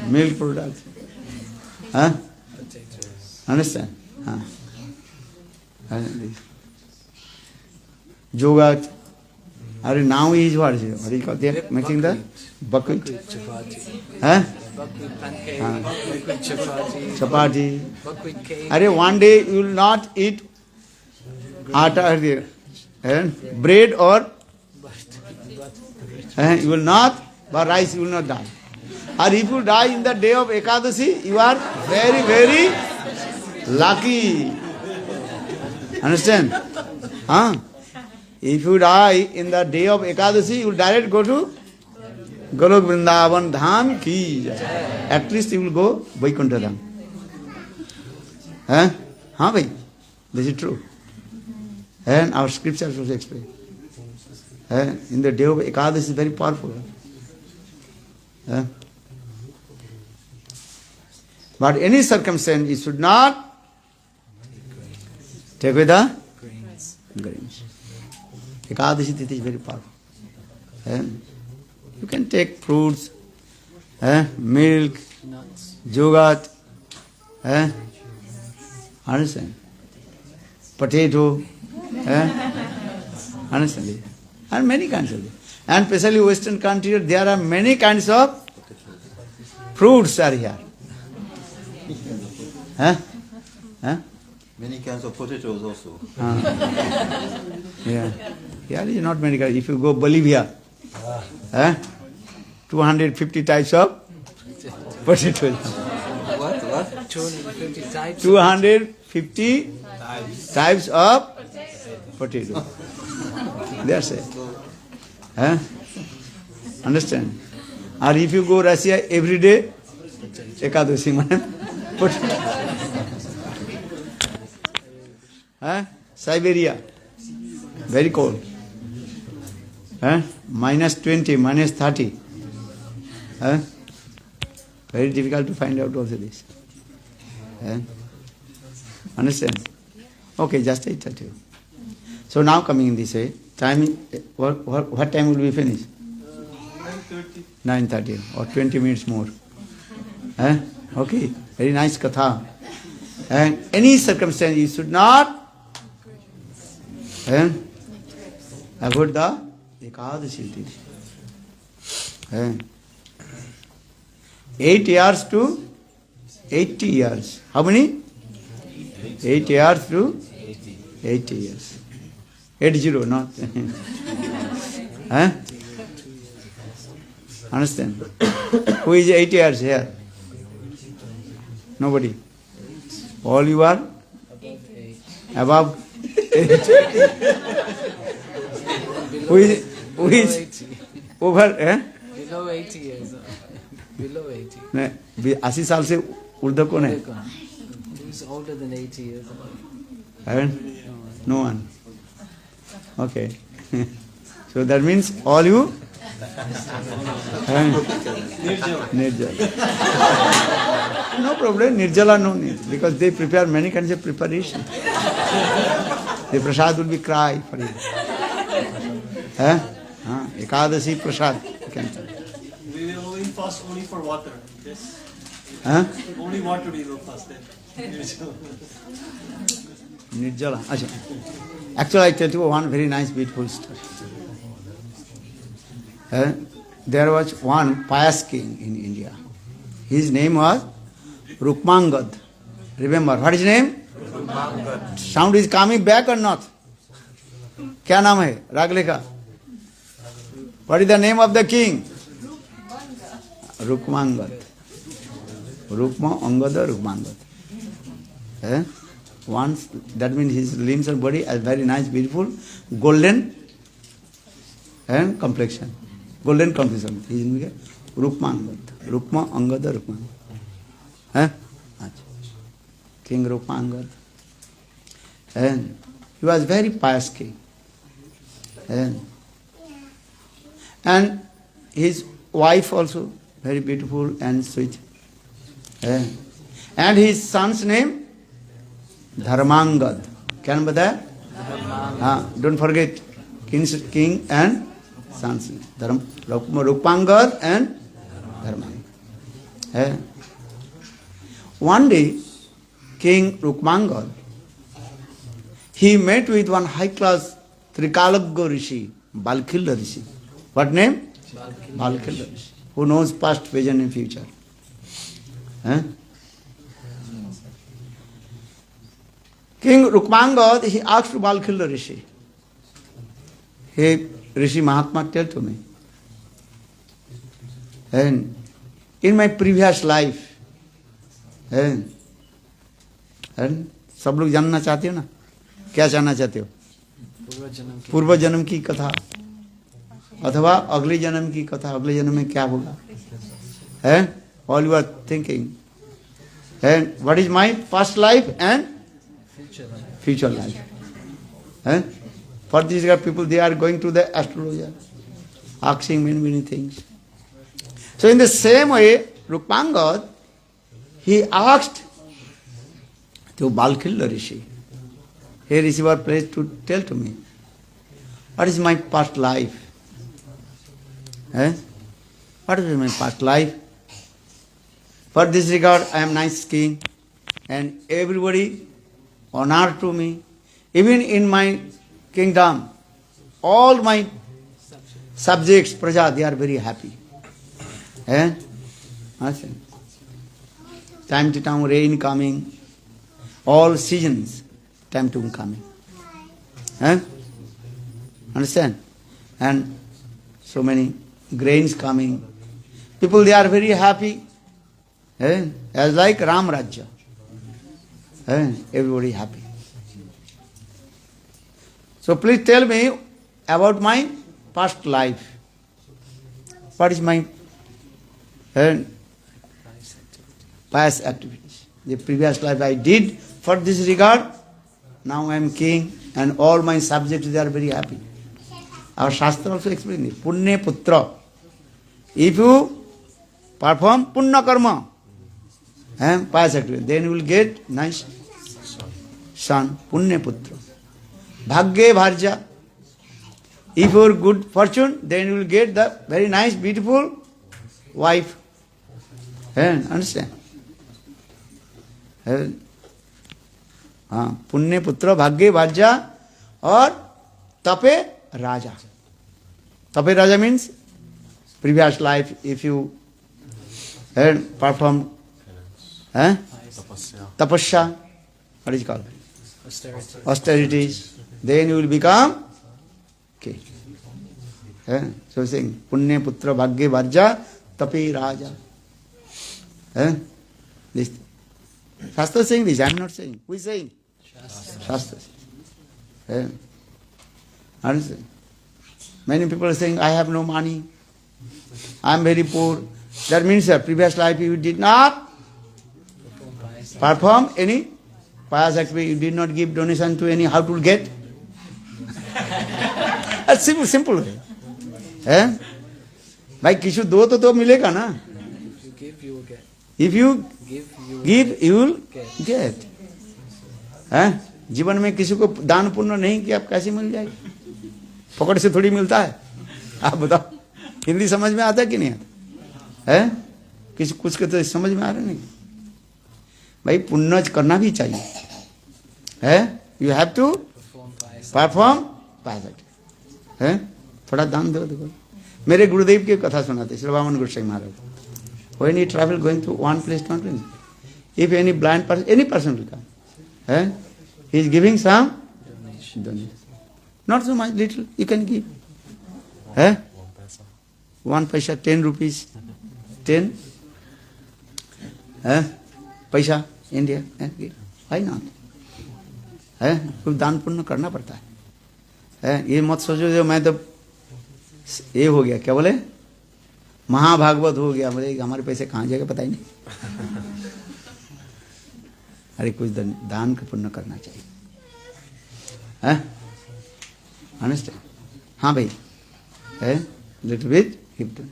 Milk products. Understand? Yoga. Now he is what is it? What do you call it? Making the buckwheat. Chapati. Buckwheat pancake. Buckwheat chapati. Chapati. Buckwheat cake. One day you will not eat atta, bread or you will not, but rice you will not die. Or if you die in the day of Ekadashi, you are very, very lucky. Understand? If you die in the day of Ekadashi, you will directly go to Goloka Vrindavana dham ki. At least you will go Vaikuntha dham. Bhai? This is true. And our scriptures also explain. In the day of Ekadashi is very powerful. But any circumstance, you should not take with the grains. Ekadashi-tithi is very powerful. You can take fruits, milk, nuts, yogurt, understand? Potato, understand? And many kinds of it. And especially Western country, there are many kinds of fruits are here. Many kinds of potatoes also. Yeah. Here is not many kinds. If you go Bolivia, 250 types of potatoes. What? 250 types. 250 types of potatoes. That's it. Understand? Or if you go Russia every day, Ekadashi potato. Siberia, very cold. -20, -30. Very difficult to find out also this. Understand? Okay, just 8:30. So now coming in this way, time, what time will we finish? 9:30 or 20 minutes more. Okay, very nice katha. And any circumstance you should not avoid the Ekadashi-tithi. 8 years to 80 years. How many? 8 years to 80 years. 80, not. Understand? Who is 8 years here? Nobody. All you are above 8. Who is over? Below 80 years. Below 80. 80 साल से ऊर्ध्व कौन है? Who's older than 80 years? No one. Okay. So that means all you Nirjala. No problem, Nirjala no need. Because they prepare many kinds of preparation. The prasad will be cry for you. Ekadashi prasad. We will only fast only for water. Yes. Only water we will fast then. Nirjala. Actually, I tell you one very nice, beautiful story. There was one pious king in India. His name was Rukmangad. Remember, what is his name? Rukmangad. Sound is coming back or not? Kya naam hai? Ragleka. What is the name of the king? Rukmangad. Rukmangad. Once, that means his limbs and body are very nice, beautiful, golden and complexion. Golden complexion. His name is Rukmangad. Rukmangad. King Rukmangad. And he was very pious king. And his wife also very beautiful and sweet. And his son's name Dharmangad. Can you say? Don't forget king and son's name. Rukmangad and Dharmangad. One day, King Rukmangad, he met with one high-class Trikalagya Rishi, Balkhilya Rishi. What name? Balkhilya Rishi. Who knows past, present and future. King Rukmangad, he asked Balkhilya Rishi, "Hey Rishi Mahatma, tell to me, and in my previous life, and सब लोग जानना चाहते हो ना? क्या जानना चाहते हो? पूर्व जन्म की कथा अथवा अगले जन्म की कथा, अगले जन्म में क्या होगा? All you are thinking. And what is my past life and future life? For these people, they are going to the astrologer, asking many things. So in the same way, Rukmangad, he asked to Balkhilya Rishi, "Hey Rishi, please to tell to me, what is my past life? What is my past life? For this regard, I am nice king, and everybody honor to me. Even in my kingdom, all my subjects, praja, they are very happy. Time to time, rain coming, all seasons, time to coming. Understand? And so many grains coming. People, they are very happy. As like Ram Rajya. Everybody happy. So please tell me about my past life. What is my past activities? The previous life I did for this regard. Now I am king and all my subjects, they are very happy. Our Shastra also explains it. Punya putra. If you perform punya karma, past activity, then you will get nice son, punya putra. Bhagye bharja. If you are good fortune, then you will get the very nice, beautiful wife. Understand? पुण्य पुत्र भाग्य भाज्या और तपे राजा. Tape raja means previous life if you perform tapasya, what is it called? Austerities, then you will become king. So saying punya putra bhagya varja tapi raja. This Shastra saying this, I am not saying. Who is saying? Shastra. Understand? Many people are saying, I have no money, I am very poor. That means that previous life you did not perform any pious activity, you did not give donation to any, how to get? That's simple way. भाई किसी दो तो मिलेगा ना. If you give, you will get. जीवन में किसी को दान पुण्य नहीं किया, आप कैसे मिल जाएगी? पकड़ से थोड़ी मिलता है. आप बताओ, हिंदी समझ में आता है कि नहीं आता है? किसी कुछ के तो समझ में आ रहा नहीं. भाई पुण्य करना भी चाहिए. यू हैव टू परफॉर्म पायस. थोड़ा दान दो. देखो मेरे गुरुदेव की कथा सुनाते श्री वामन गोस्वामी महाराज. When he travel going to one place to another, if any blind person, any person will come, he is giving some donation. Not so much, little, you can give. 1 paisa, 10 rupees, 10 paisa, India, give. Why not? कुछ दान पुण्य करना पड़ता है. ये मत सोचो जो मैं तो ये हो गया, क्या बोले, महाभागवत हो गया, बोले हमारे पैसे कहाँ जाएगा पता ही नहीं. अरे कुछ दान का पुण्य करना चाहिए. Understand? हाँ भाई, little bit give to me.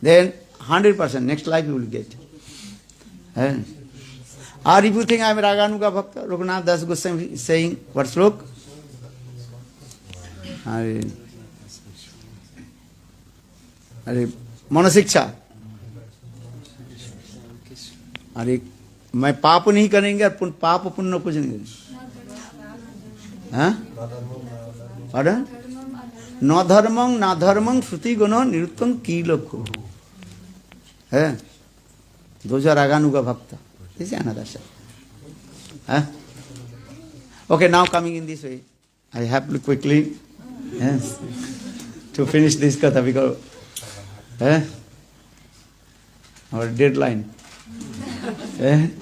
Then 100% next life you will get. Or if you think I am Raganuga Bhakta, Raghunath Das Goswami is saying, what slok? अरे मनोशिक्षा. अरे मैं पाप नहीं करेंगे और पाप पुण्य कुछ नहीं करेंगे. न धर्मं न धर्मं श्रुति गुण निरुक्तं कीलको. Those are Raganuga Bhakta. This is another side. Okay, now coming in this way, I have to quickly to finish this katha because our deadline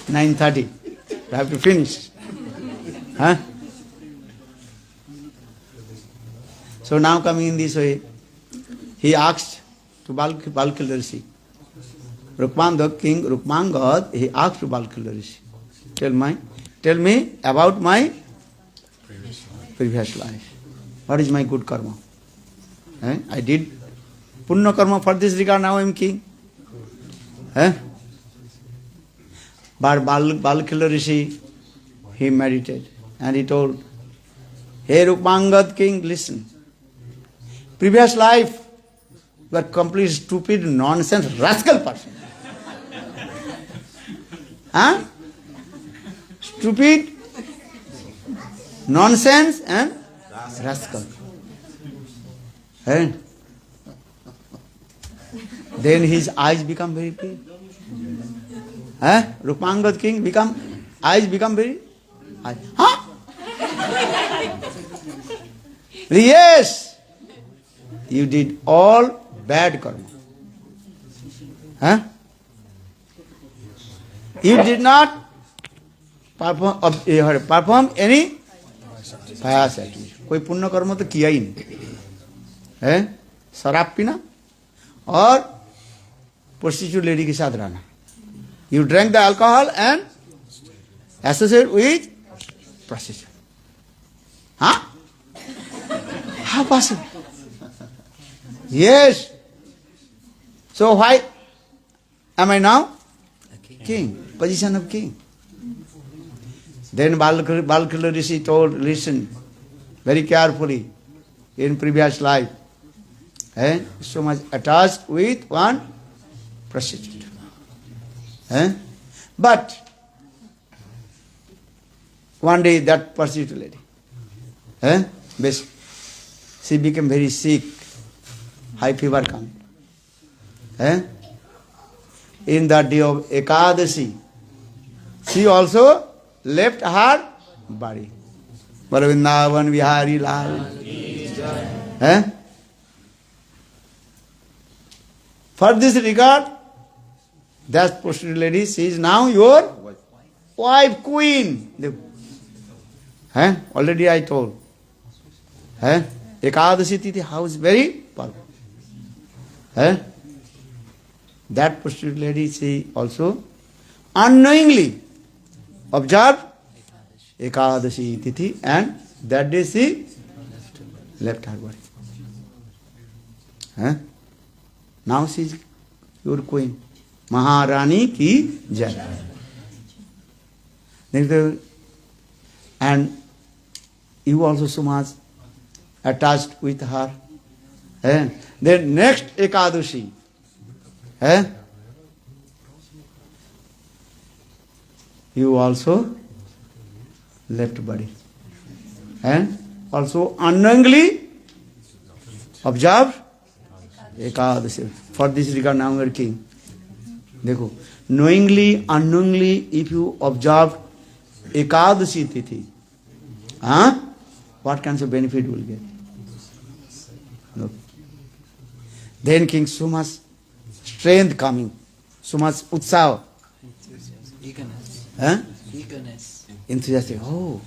9:30. I have to finish. So now coming in this way, he asked to Balkila Rishi. Rukmangad, King Rukmangad, he asked to Balkila Rishi, tell me about my previous life. What is my good karma? I did Punya karma for this regard, now I am king. But Balkila Rishi, he meditated and he told, hey Rukmangad king, listen. Previous life, you are complete stupid, nonsense, rascal person. Stupid, nonsense and rascal. Then his eyes become very big. Rukmangad king eyes become very. Yes, you did all bad karma. You did not perform any pious activity. कोई पुण्य कर्म तो किया ही नहीं. शराब पीना और prostitute lady के साथ रहना. You drank the alcohol and associate with prostitute. How possible? Yes. So why am I now king? Position of king. Then Balkila Rishi told, listen very carefully, in previous life, So much attached with one prostitute. But one day that prostitute lady, she became very sick, high fever come. In that day of Ekadashi, she also left her body. Vrindavan Vihari Lal. For this regard, that prostitute lady, she is now your wife, queen. Already I told. Ekadashi-tithi house very powerful. That prostitute lady, she also unknowingly observed Ekadashi-tithi, and that day she left her body. Now she is your queen. Maharani ki jai. And you also so much attached with her. Then next Ekadashi, you also left body. And also unknowingly observed Ekadashi. For this regard now we are king. Dekho, knowingly, unknowingly, if you observe Ekadashi-tithi, what kinds of benefit you will get? No. Then king, so much strength coming, so much utsaha. Eagerness. Eagerness. Enthusiastic. Oh,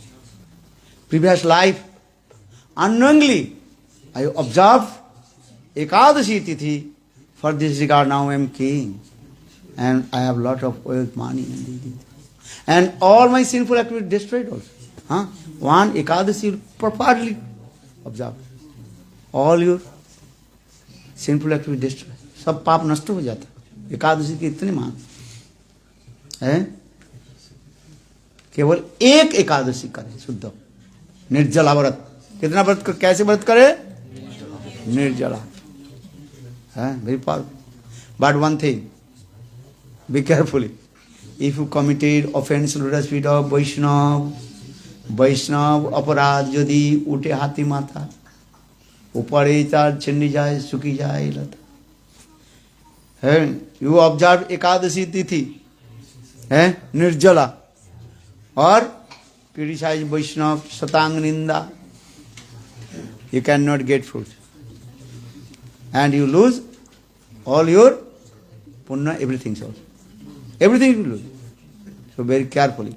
previous life, unknowingly, I observed Ekadashi-tithi. For this regard now I am king. And I have lot of wealth, money, and all my sinful activity destroyed also. One Ekadashi properly observe. All your sinful activity destroyed. सब पाप नष्ट हो जाता. एकादशी की इतनी मान है. केवल एक एकादशी करे शुद्ध निर्जला व्रत. कितना व्रत कैसे व्रत करे? निर्जला. Very powerful. But one thing, be careful. If you committed offense to the spirit of Vaishnava, अपराध यदि उठे हाथी माथा, ऊपर चार छिन्नी जाए, सुखी जाए लता. You observe Ekadashi-tithi, निर्जला, or criticize Vaishnava, satang ninda, you cannot get fruit. And you lose all your punya, everything also. Everything you lose. So very carefully.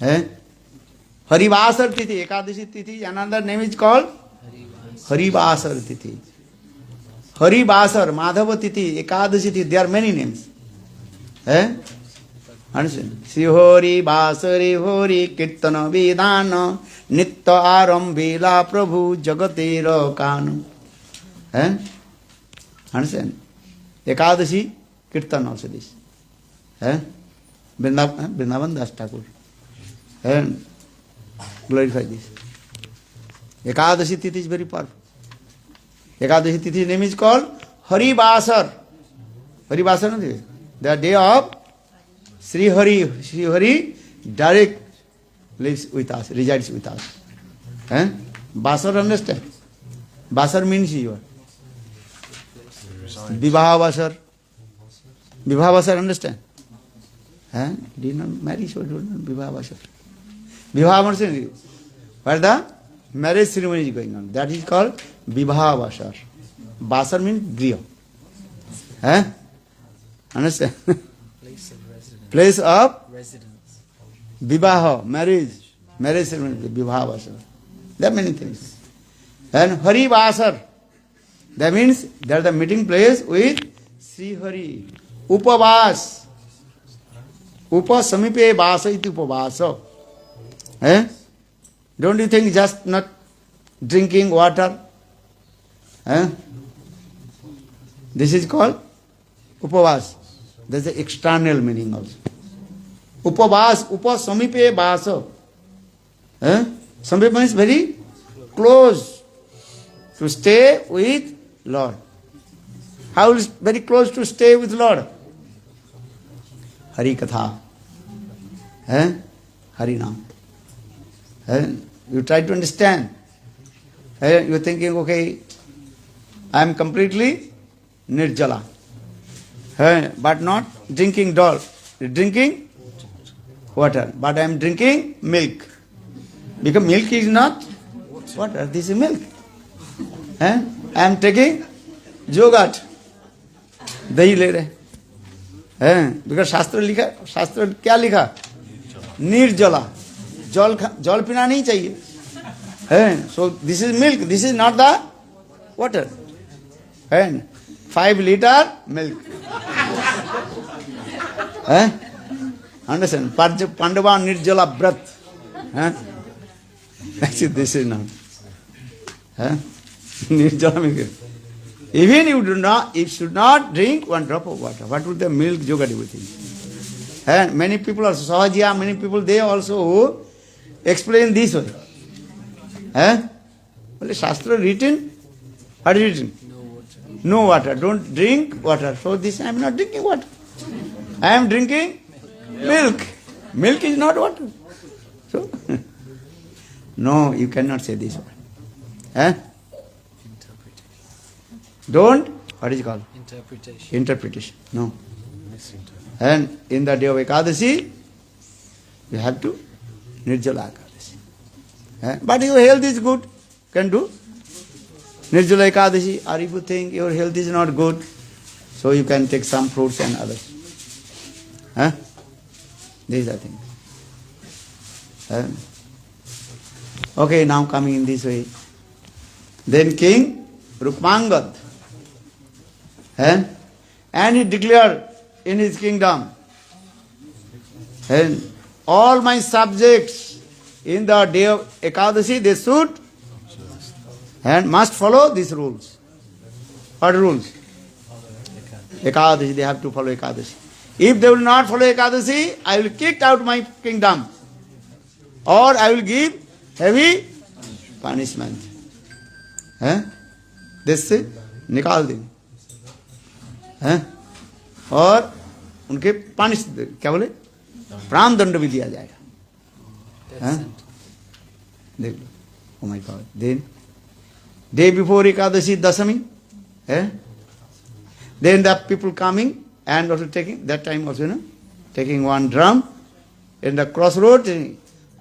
Hari-Vasar-tithi, Ekadashi-tithi, another name is called Hari-Vasar-tithi. Hari-Vasar, Madhava-tithi, Ekadashi-tithi, there are many names. Understand? Sri Hari-Vasari Hari Kirtana Vedana Nitta Aram Vela Prabhu Jagatera Kanu. Understand? Ekadashi, Kirtan also this. Vrindavan Das Thakur. Glorify this. Ekadashi-tithi is very powerful. Ekadashi-tithi name is called Hari-Vasar. Hari-Vasar, no? The day of Sri Hari. Sri Hari direct lives with us, resides with us. Vasar, understand? Vasar means your Vivaha-vasar. Vivaha-vasar, understand? Do you not marry, so do not Vivaha-vasar. Vivaha-vasar, where the marriage ceremony is going on. That is called Vivaha-vasar. Vasar means griya. Understand? Place of residence. Vivaha, marriage ceremony, Vivaha-vasar. There are many things. And Hari-Vasar, that means that is the meeting place with Sri Hari. Upavas. Upa samipe vasa iti upavasa. Don't you think just not drinking water? This is called upavas. There is the external meaning also. Upavas, upa samipe vasa. Samipe means very close. To stay with Lord. How is very close to stay with Lord? Hari-katha. Hari-nam. You try to understand. You're thinking, okay, I am completely nirjala. But not drinking drinking water. But I am drinking milk. Because milk is not water, this is milk. I am taking yogurt. दही ले रहे हैं because शास्त्र क्या लिखा निर्जला जल पीना नहीं चाहिए है so this is milk this is not the water है 5 liter मिल्क है अंडरस्टैंड पांडवा निर्जला व्रत दिस इज नॉट निर्जला milk. Even you should not drink 1 drop of water. What would the milk, yogurt, everything? And many people also, Sahajiya, many people, they also explain this way. Well, Shastra written, what is written? No water. Don't drink water. So this, I am not drinking water. I am drinking milk. Milk is not water. So, no, you cannot say this one. Don't, what is it called? Interpretation. No. And in the day of Ekadashi, you have to Nirjala Ekadashi. But your health is good, can do. Nirjala Ekadashi, or if you think your health is not good, so you can take some fruits and others. These are things. Okay, now coming in this way. Then King Rukmangad. And he declared in his kingdom, and all my subjects in the day of Ekadashi, they should and must follow these rules. What rules? Ekadashi, they have to follow Ekadashi. If they will not follow Ekadashi, I will kick out my kingdom, or I will give heavy punishment. This से निकाल देंगे और उनके पानिश क्या बोले प्राण दंड भी दिया जाएगा. देख लो. Oh my God. Then day before Ekadashi Dasami, then the people coming and also taking that time also, taking one drum in the crossroad.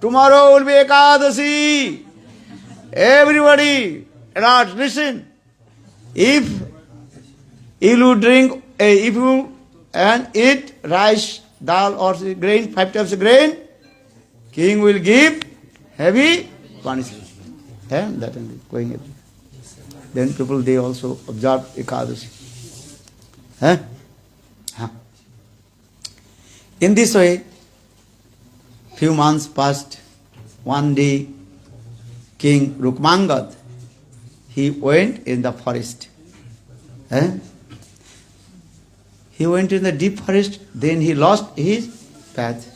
Tomorrow will be Ekadashi. Everybody, listen. If you drink, if you and eat rice, dal or grain, 5 types of grain, king will give heavy punishment. That is going everywhere. Then people, they also observe Ekadashi. In this way, few months passed. One day, King Rukmangad, he went in the forest. He went in the deep forest, then he lost his path.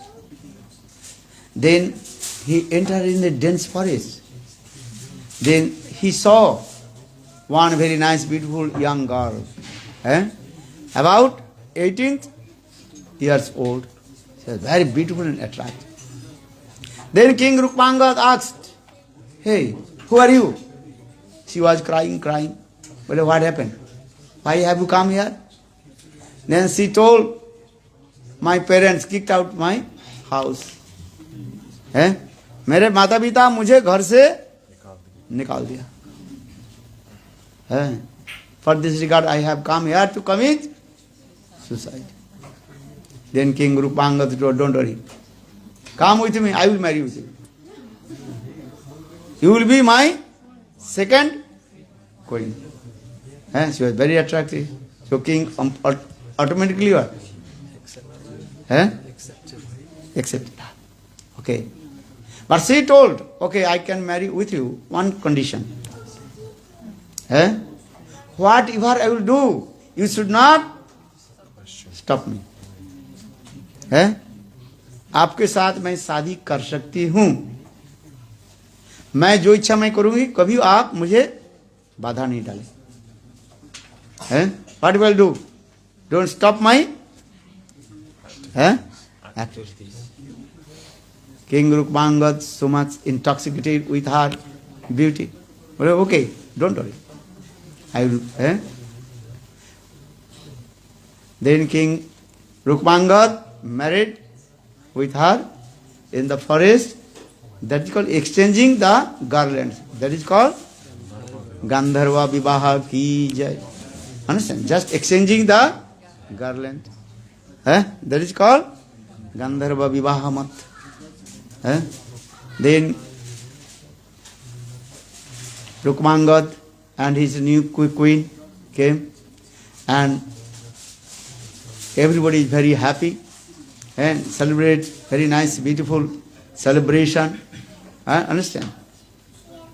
Then he entered in the dense forest. Then he saw one very nice, beautiful young girl, about 18 years old. She was very beautiful and attractive. Then King Rukmangad asked, "Hey, who are you?" She was crying. But what happened? Why have you come here? Then she told, my parents kicked out my house. मेरे माता पिता मुझे घर से निकाल दिया. For this regard, I have come here to commit suicide. Then King Rukmangad told, don't worry. Come with me, I will marry with you. You will be my second queen. She was very attractive. So king automatically what? Accepted. Okay. But she told, okay, I can marry with you, one condition. Whatever I will do, you should not stop me. आपके साथ मैं शादी कर सकती हूँ. मैं जो इच्छा मैं करूंगी, कभी आप मुझे बाधा नहीं डालें. What will do? Don't stop my activities. King Rukmangad so much intoxicated with her beauty. Well, okay, don't worry. I will. Then King Rukmangad married with her in the forest. That is called exchanging the garlands. That is called Gandharva Vivaha Ki Jai. Understand? Just exchanging the garland. That is called Gandharva Vivaha Mat. Then Rukmangad and his new queen came, and everybody is very happy and celebrate very nice, beautiful celebration. Understand?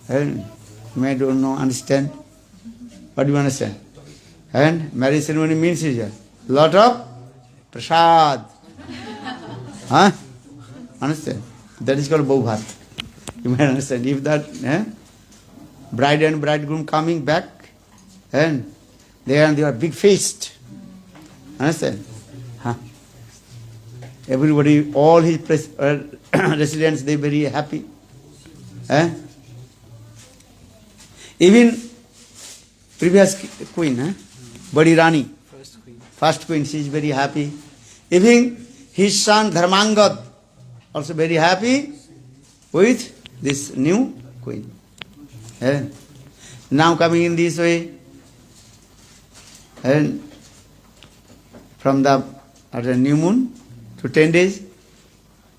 And you may don't know, understand. What do you understand? And marriage ceremony means is a lot of prasad. Understand? That is called Bhauvat. You may understand. If that bride and bridegroom coming back, and they are big feast. Understand? Everybody, all his residents, they very happy. Even previous queen, Badi Rani, first queen, she is very happy. Even his son Dharmangad also very happy with this new queen. Now coming in this way, and from the new moon to 10 days,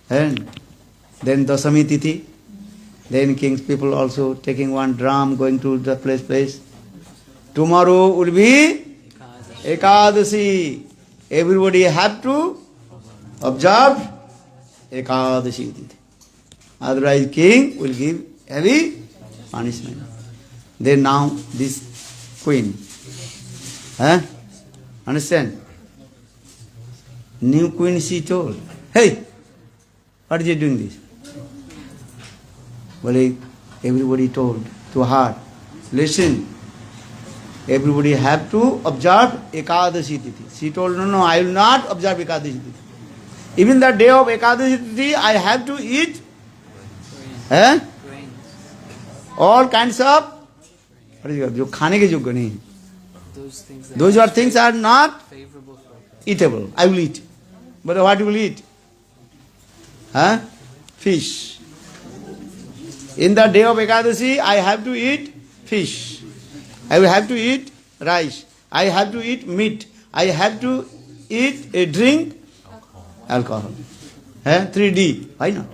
and then Dasami-tithi, then king's people also taking one drum, going to the place. Tomorrow will be Ekadashi. Everybody have to observe Ekadashi-tithi. Otherwise king will give heavy punishment. Then now this queen, understand? New queen, she told, hey, what are you doing this? Well, everybody told to her, listen, everybody have to observe Ekadashi-tithi. She told, no, I will not observe Ekadashi-tithi. Even the day of Ekadashi-tithi, I have to eat all kinds of, जो खाने के योग्य नहीं, those are things are not eatable. I will eat. But what you will eat? Fish. In the day of Ekadashi, I have to eat fish. I will have to eat rice. I have to eat meat. I have to eat a drink alcohol. 3D. Why not?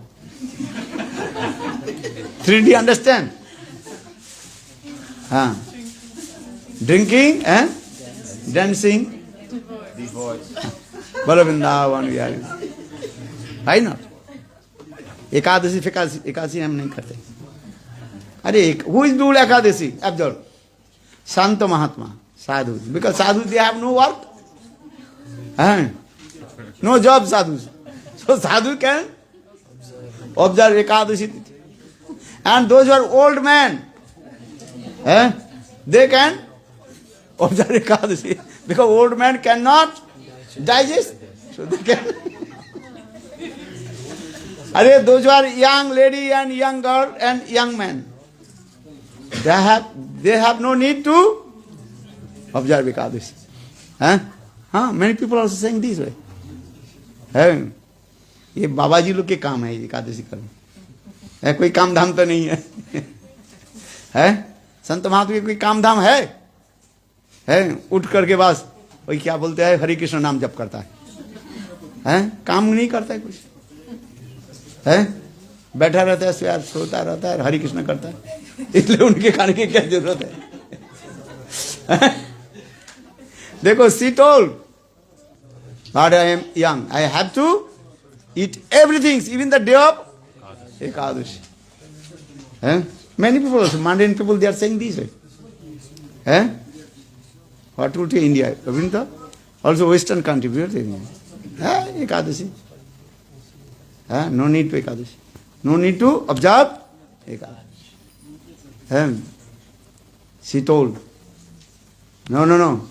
3D, understand? Drinking and dancing. Bolo Vrindavana we are. Why not? Ekadashi, Ekadashi हम नहीं करते. अरे who is doing Ekadashi? Abdul. Santa Mahatma, sadhus. Because sadhus, they have no work. No job, sadhus. So sadhu can observe Ekadashi. And those who are old men, they can observe Ekadashi. Because old men cannot digest. So they can. Those who are young lady and young girl and young men, they have no need to observe Ekadashi. Many people are also saying this way. ये बाबा जी लोग के काम है एकादशी करना. कोई काम धाम तो नहीं है. संत महात्मा के कोई काम धाम है? उठ करके बस वही क्या बोलते हैं, हरि कृष्ण नाम जप करता है. काम नहीं करता है कुछ. बैठा रहता है, स्वयं सोता रहता है, हरि कृष्ण करता है. इसलिए उनके खाने की क्या जरूरत है? देखो, सी told, but I am young, I have to eat everything, even the day of Ekadashi. Many people also, mundane people, they are saying this way. What would say India? Vaikuntha? Also Western country, Ekadashi. No need to Ekadashi. No need to observe Ekadashi. She told, no.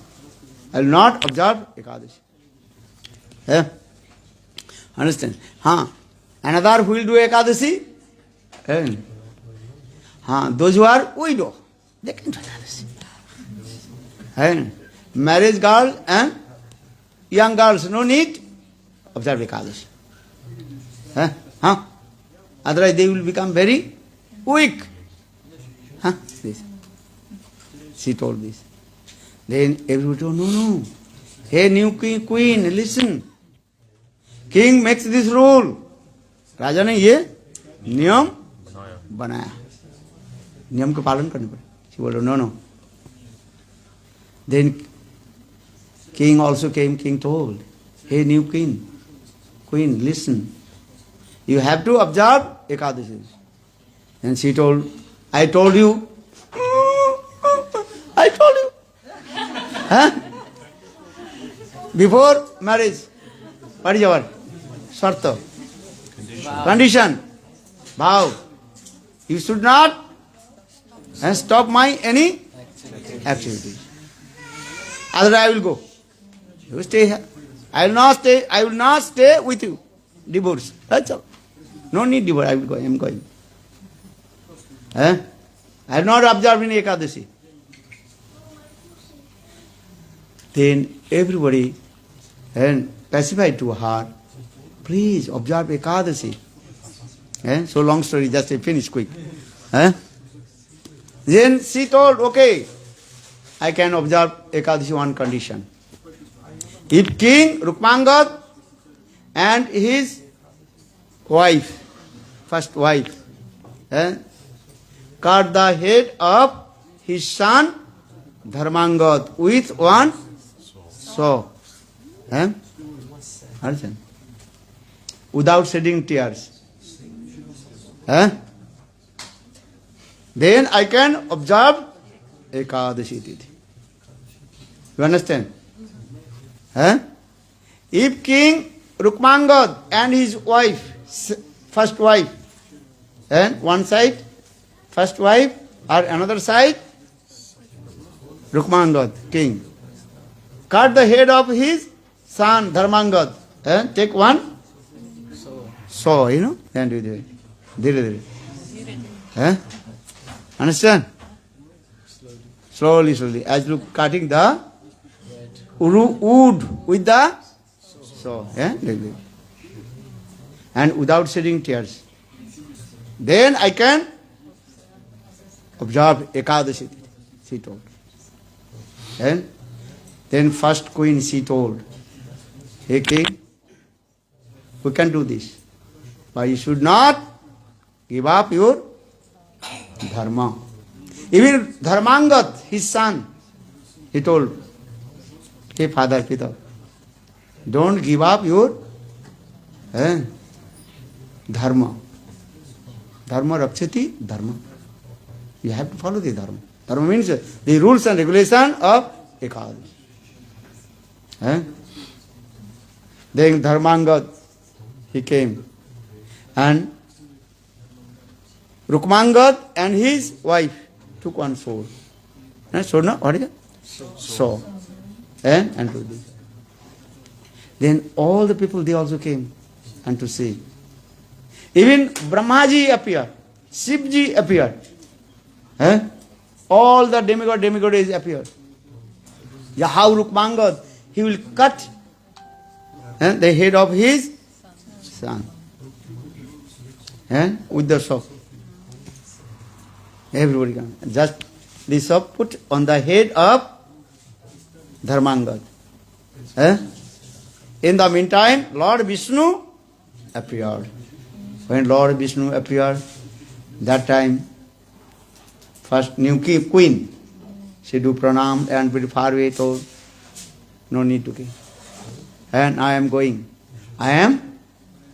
I will not observe Ekadashi. Understand? Another who will do Ekadashi? Those who are widow, they can do Ekadashi. Marriage girl and young girls, no need observe Ekadashi. Otherwise they will become very weak. This. She told this. Then everybody told, no. Hey, new queen, listen. King makes this rule. Raja ने ये नियम बनाया. नियम को पालन करने पड़े. She told, no. Then king also came. King told, hey, new queen, listen. You have to observe Ekadashi. And she told, I told you. Before marriage, what is your sharta? Condition. Vow. You should not stop my any activities. Otherwise I will go. You stay here. I will not stay with you. Divorce. That's all. No need divorce. I will go. I am going. I have not observed in Ekadashi. Then everybody pacified to her, please observe Ekadashi. So long story, just finish quick. Then she told, okay, I can observe Ekadashi on condition. If King Rukmangad and his wife, first wife, cut the head of his son Dharmangad with one saw. Understand? Without shedding tears. Then I can observe Ekadashi-tithi. You understand? If King Rukmangad and his wife, first wife, one side, first wife, or another side, Rukmangad, king, cut the head of his son Dharmangad, take one saw, and do it. Dire. Understand? Slowly. As you cutting the wood with the saw, and without shedding tears. Then I can observe Ekadashi, she told. And then first queen, she told, hey king, we can do this, but you should not give up your dharma. Even Dharmangad, his son, he told, hey father, Pita, don't give up your dharma. Dharma rakshati dharma. You have to follow the dharma. Dharma means the rules and regulation of Ekadashi. Then Dharmangad, he came. And Rukmangad and his wife took one sword. Sword, no? What is it? Saw. And to this. Then all the people, they also came and to see. Even Brahmaji appeared. Shivji appeared. All the demigods appeared. How Rukmangad, he will cut the head of his son with the saw. Everybody can. Just the saw put on the head of Dharmangad. In the meantime, Lord Vishnu appeared. When Lord Vishnu appeared, that time, first new queen, she do pranam and very far away told, no need to give. And I am going. I am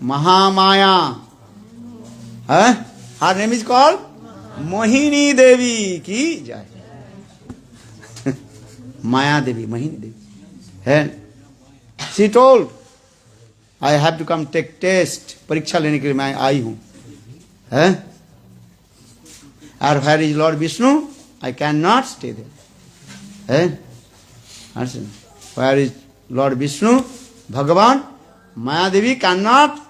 Mahamaya. Her name is called Mohini Devi ki jai. Maya Devi, Mohini Devi. And she told, I have to come take test. परीक्षा लेने के लिए मैं आई हूँ. And where is Lord Vishnu? I cannot stay there. Where is Lord Vishnu? Bhagavan, Maya-devi cannot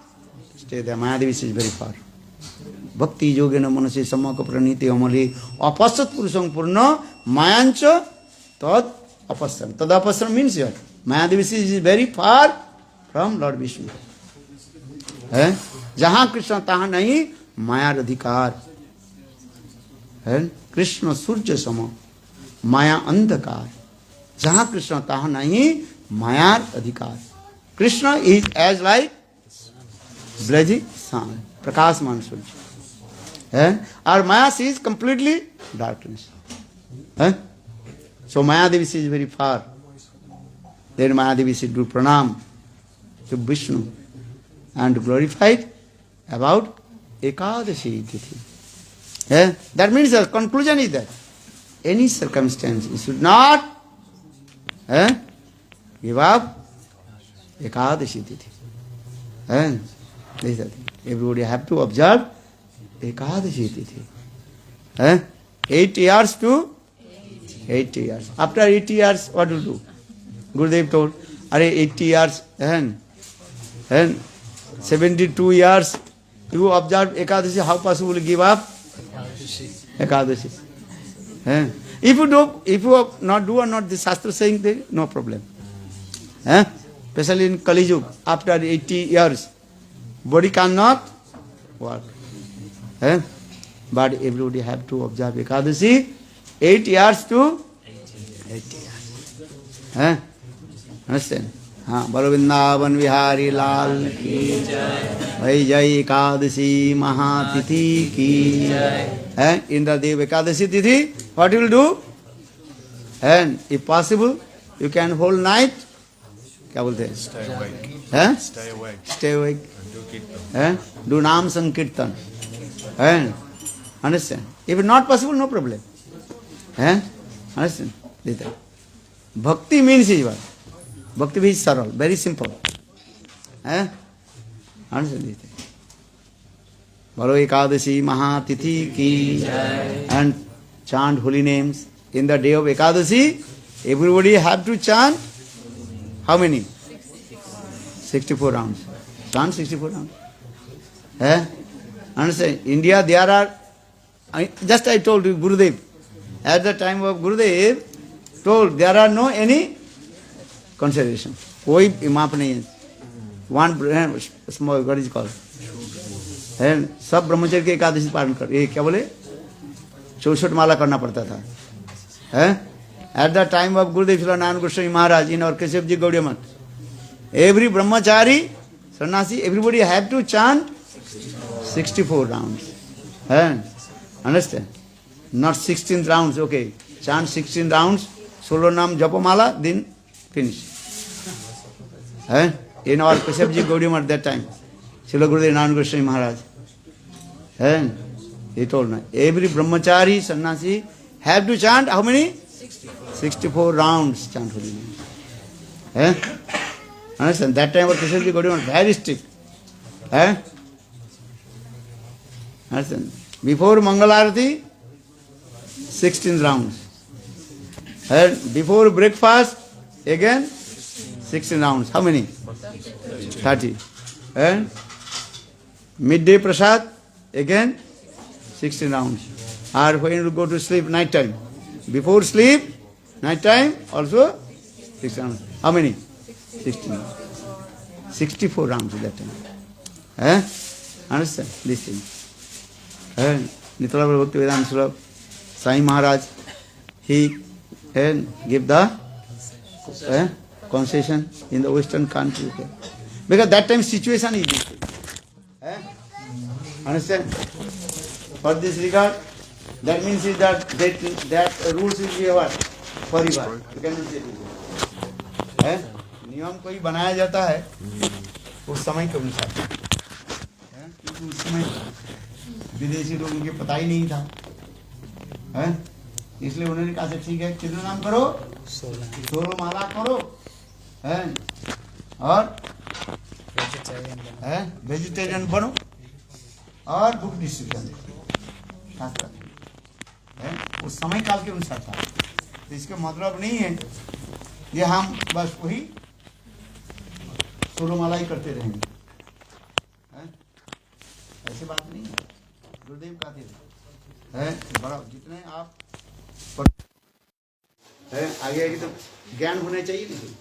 stay there. Maya-devi is very far. Bhakti yogena manasi samaka praniti amali apasat purusam purna mayancha tad apasam. Tad apasam means here. Maya-devi is very far from Lord Vishnu. जहाँ कृष्ण तहाँ नहीं माया अधिकार है. कृष्ण सूर्य सम माया अंधकार. जहाँ कृष्ण तहाँ नहीं माया अधिकार. Krishna is as like blazing sun, प्रकाशमान सूर्य. और Maya is completely darkness. So Maya Devi is very far. Then Maya Devi should do pranam to Vishnu and glorified about Ekadashi-tithi. That means the conclusion is that any circumstance you should not give up Ekadashi-tithi. Everybody have to observe Ekadashi-tithi. 8 years to 80 years. After 80 years, what will do? Gurudev told, 80 years and 72 years, you observe Ekadashi, how possible to give up Ekadashi? If you not do or not, the Shastra saying there, no problem. Especially in Kali Yuga, after 80 years, body cannot work. But everybody have to observe Ekadashi 8 years to 80 years. Understand? Bolo Vrindavan Vihari Lal ki jai. Jai Ekadashi Mahatithi ki jai. In the day of Ekadashi-tithi, what you will do? And if possible, you can whole night. Kya bolte hain? Stay awake. Stay awake. Stay awake. And do kirtan. Do Nam Sankirtan. Understand? If not possible, no problem. Understand? Bhakti means is what? Bhakti means saral, very simple. Understand? Bolo Ekadashi Mahatithi ki and chant holy names. In the day of Ekadashi, everybody have to chant how many? 64 rounds. Chant 64 rounds. Understand? India there are, just I told you, Gurudev. At the time of Gurudev, told there are no any consideration. कोई माप नहीं है. One small, what is it called? सब ब्रह्मचर्य के एकादशी पालन कर. ये क्या बोले? 64 माला करना पड़ता था. At the time of Gurudev Narada Goswami Maharaj in our Keshavji Gaudiya Math, every brahmachari, sannyasi, everybody have to chant 64 rounds. Understand? Not 16 rounds, okay. Chant 16 rounds, solo nam japamala, then finish. In our Keshavji Gaudiya Math that time, Srila Gurudev Narada Goswami Maharaj, he told me, every brahmachari, sannyasi, have to chant how many? 64 rounds chant holy name. Understand? That time our Keshavji Gaudiya Math very strict. Understand? Before Mangalarati, 16 rounds. And before breakfast, again 16 rounds. How many? 30. And midday prasad, again 16 rounds. Or when you go to sleep, night time. Before sleep, night time, also 16 rounds. How many? 16. 64 rounds at that time. Understand? This thing. Nitala Bhakti Vedanta Sulabh, Sai Maharaj, he gave the concession in the Western country. Because that time situation is this. Understand? For this regard, that means is that rules will be what? Forever. You cannot say this. नियम कोई बनाया जाता है उस समय के अनुसार. क्योंकि उस समय विदेशी लोगों के पता ही नहीं था. इसलिए उन्होंने कहा ठीक है कितना नाम करो 16 माला करो और वेजिटेरियन बनो और बुक डिस्ट्रीब्यूशन शास्त्र उस समय काल के अनुसार था. तो इसका मतलब नहीं है ये हम बस वही 16 माला ही करते रहेंगे, ऐसी बात नहीं है। गुरुदेव कहते थे बड़ा जितने आप आगे आगे तो ज्ञान होना चाहिए नहीं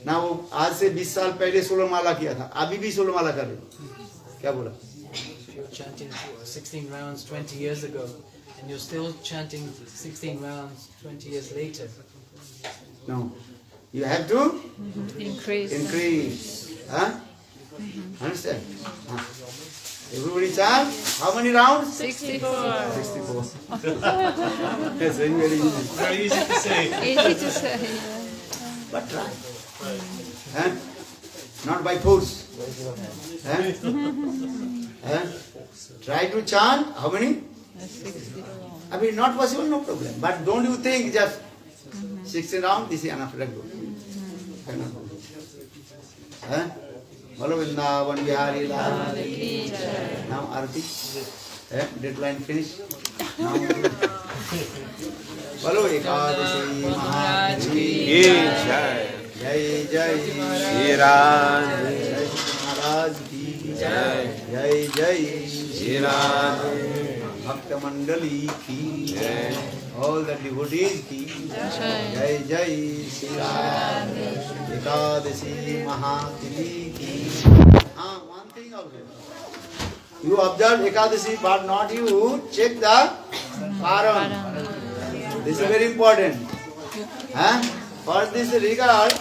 ना। वो आज से 20 साल पहले 16 माला किया था, अभी भी 16 माला कर रहे। क्या बोला? Chanting 16 rounds 20 years ago, and you're still chanting 16 rounds 20 years later. No, you have to Increase. Huh? Understand? Everybody chant. How many rounds? 64. 64. Yes, very easy. Very easy to say. Easy to say. But try. Huh? Not by force. Huh? Huh? Try to chant. How many? 60. I mean, not possible, no problem. But don't you think just 16 rounds, this is enough. Let go. Huh? Bolo Vrindavan Bihari Lal ki jai. Now Arati. Deadline finished. Now Bolo Ekadashi Maharaj ki Jai. Jai Jai Shri Radhe. Jai Maharaj ki Jai. Jai Jai Shri Radhe. Bhakta Mandali ki Jai. All the devotees ki Jai Jai Shri Radhe. Ekadashi Mahatiri ki. One thing also. You observe Ekadashi, but not you check the paran. This is very important. For this regard,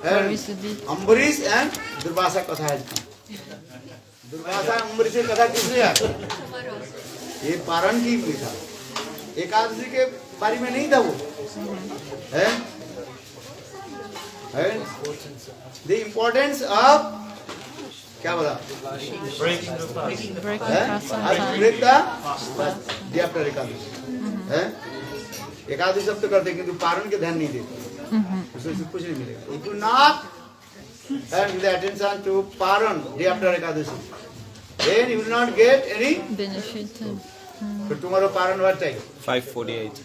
Ambarish and Durvasa Katha has come. Durvasa Ambarish Katha किसने है? ये पारण की भी था। एकादशी के बारे में नहीं था वो, है? The importance of क्या बोला? Breaking the fast. Breaking How to break the day after Ekadashi, है? एकादशी सब तो करते हैं, किंतु पारण के ध्यान नहीं देते, उससे कुछ नहीं मिलेगा। If you not give the attention to paran day after Ekadashi, then you will not get any benefit. So tomorrow paran what time? 5:48.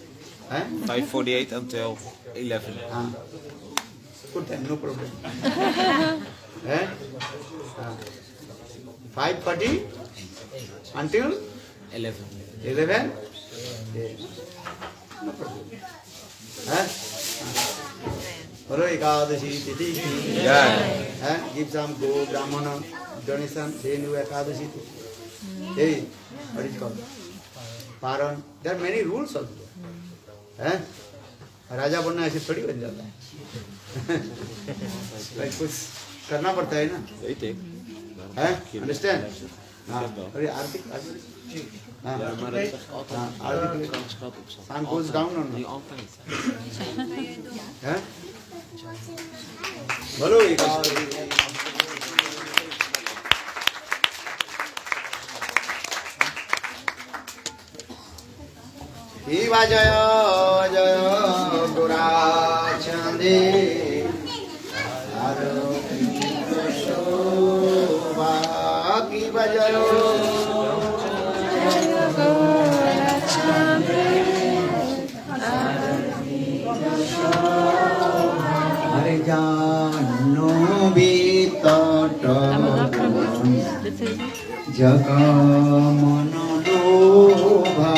5:48 until 11. Good time, no problem. 5:40 until 11. 11? Yes. No problem. Hello, Ekadashi-tithi. Jai. Give some go, brahmana, donation, then you Ekadashi-tithi. Hey, what is it called? Paran. There are many rules also. राजा बनना ऐसे थोड़ी बन जाता है। भाई कुछ करना पड़ता है ना, हैं? Understand? हाँ, अरे आरती sun goes down or not? हैं? बोलो Shiva Jaya Jaya Gurachande Arati Shobha Shiva Jaya Hare Jano Vitata Jagamana Lobha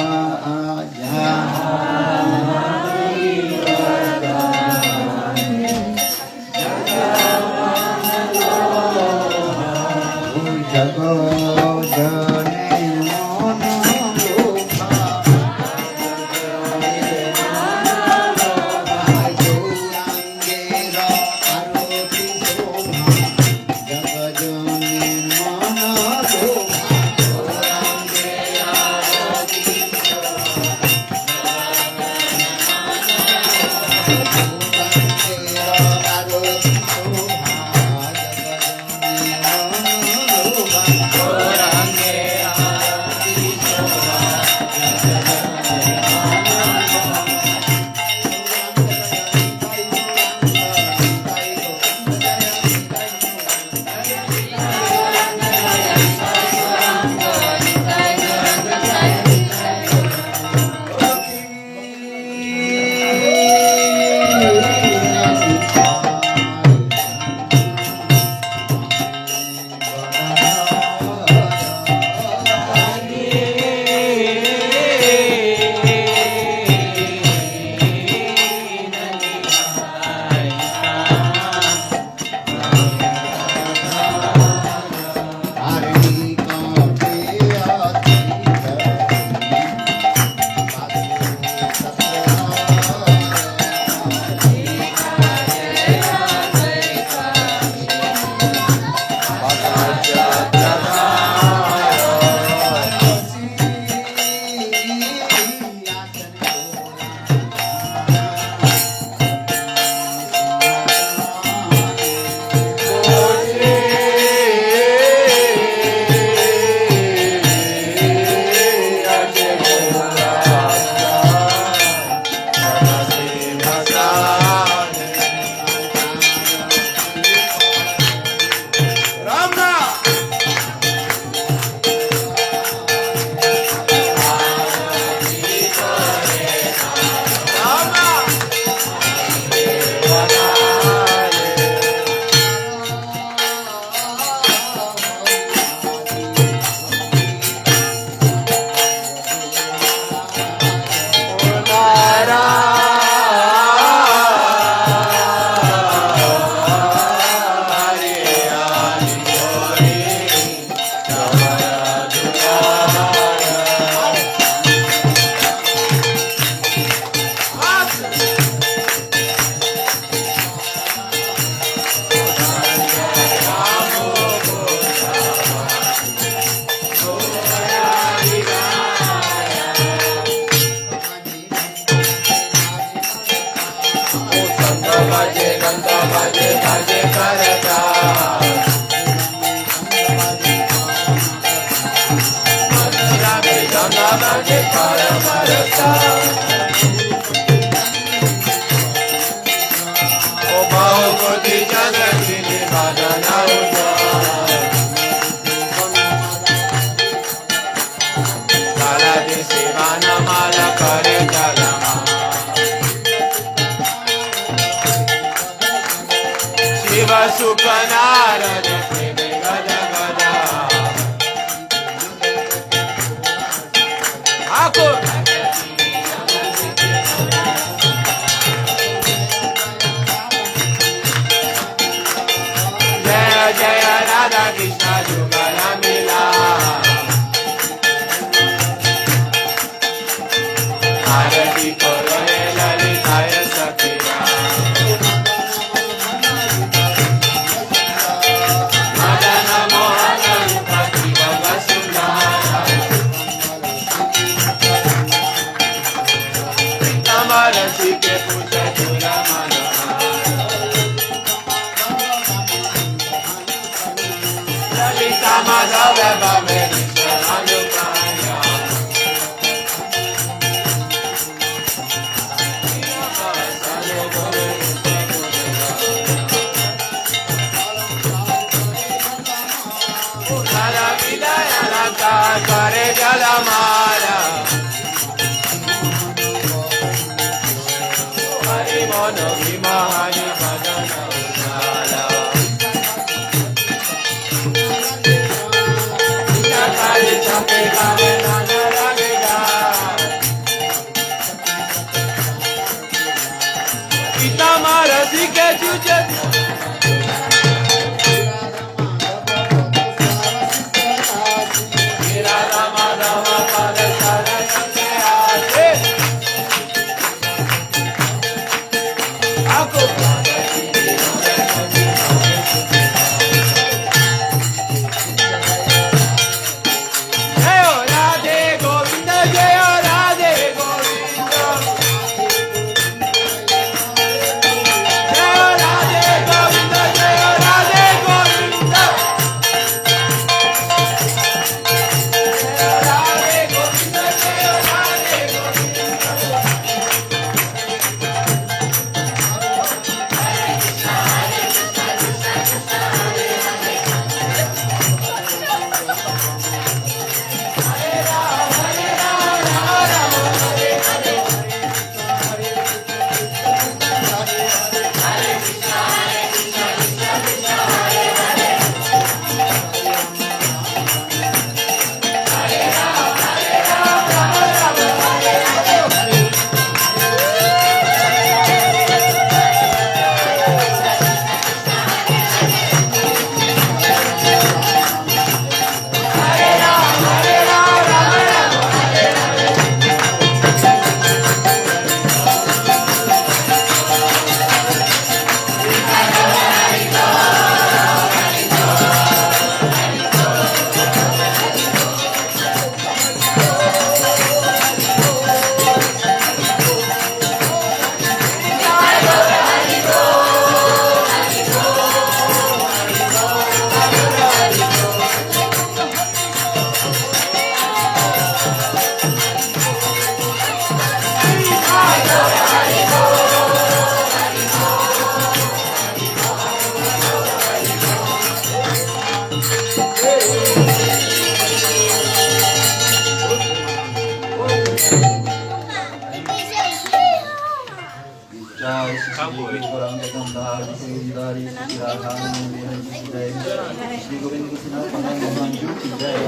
Jai Shri Gauranga Gandhari Giridhari Radharani Vihari Jai Shri Govind Krishna Pananga Manju Ki Jai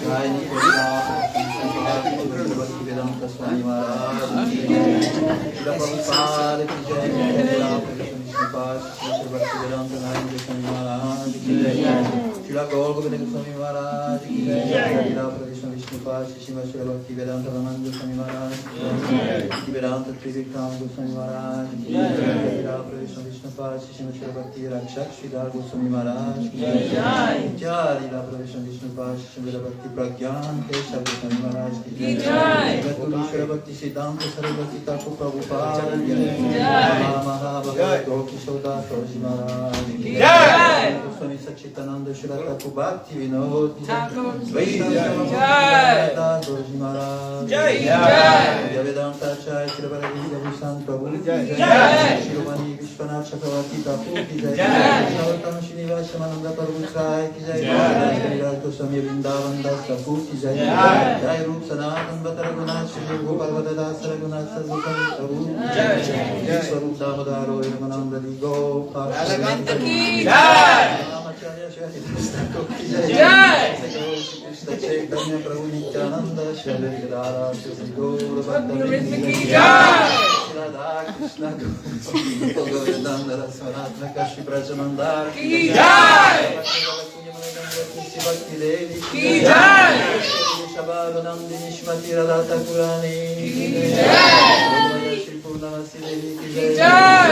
Jai Nikodha Bhakti Vedanta Swami Maharaj Ki Jai Shri Prabhupada Ki Jai Shri Bhakti Vedanta Swami Maharaj Ki Jai Shri Goloka Vrindavana Swami Maharaj Ki Jai Shri Vishnu Pad Shri Bhakti Vedanta Swami Maharaj Ki Jai Bhakti Vedanta Trivikram Goswami Maharaj Ki Jai Vishnu Pad Shri Bhakti Rakshak Shri Goswami Maharaj Ki Jai Jai Lila of Vishnu Pad Shri Bhakti Pragyan Keshav Goswami Maharaj Ki Jai Shri Bhakti Siddhanta Saraswati Thakur Prabhupada Ki Jai Mahabhagavato Kishoda Saraswati Maharaj Ki Jai Goswami Sachitananda Shri Thakur Bhakti Vinod Ki Jai Saraswati Maharaj Ki Jai Vedanta Chai Shri Bhakti Prabhu Ki Jai Shri Vishwanath Chakravarti Thakur Ki Jai Shri Srinivasa Mananda Prabhu Ki Jai Shri Goswami Vrindavan Das Thakur Ki Jai Jai Rup Sanatan Bhatta Raghunath Shri Gopal Bhatta Das Raghunath Sarvaswami Prabhu Jai Swarup Damodaro Ramananda Gopal Ki Jai Ramacharya Shri Das Thakur Ki Jai Krishna Chaitanya Prabhu Nityananda Shri Radha Shri Gaura Bhatta Ki Jai Radha Krishna Govardhana Sanatana Kashi Brajanandar Ki Jai Bhakti-Devi Ki Jai Shabhavanandi Nishmati Radha Thakurani Ki Jai Shri Purnamasi-Devi Ki Jai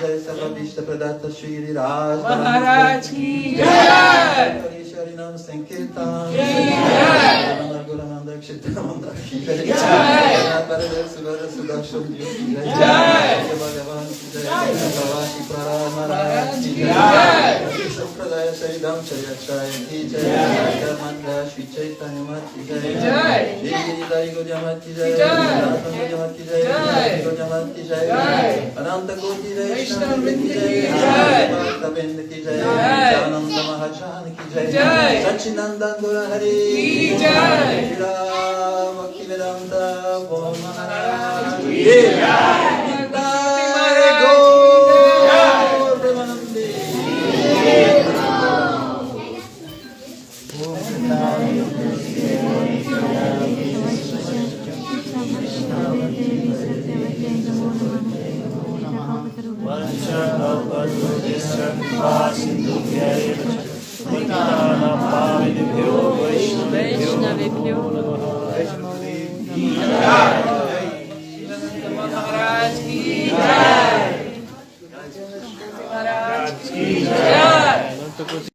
Jai Sarvabhishta Pradata Shri Raj Maharaj Ki Jai Harinam Sankirtan Ki Jai Guramanda Kshetamanda Ki Jai Bharadar Sudhara Sudhasham Ki Jai Bhagavan Ki Jai Bhavati Prarad Maharaj Ki Jai Sampradaya Saridam Chayachaya Ki Jai Dharmanda Shri Chaitanya Mat Ki Jai Shri Giridhari Gaudiya Ki Jai Radha Gaudiya Ki Jai Gaudiya Ki Jai Ananta Koti Vaishnava Ki Jai Bhakta Vrinda Ki Jai Ananda Mahajan Ki Jai Sachinandan Gora Hari Ki Jai Shri Bhakti Vedanta Swami Maharaj Ki Jai Gaur Premanande Maharaj Ki Jai.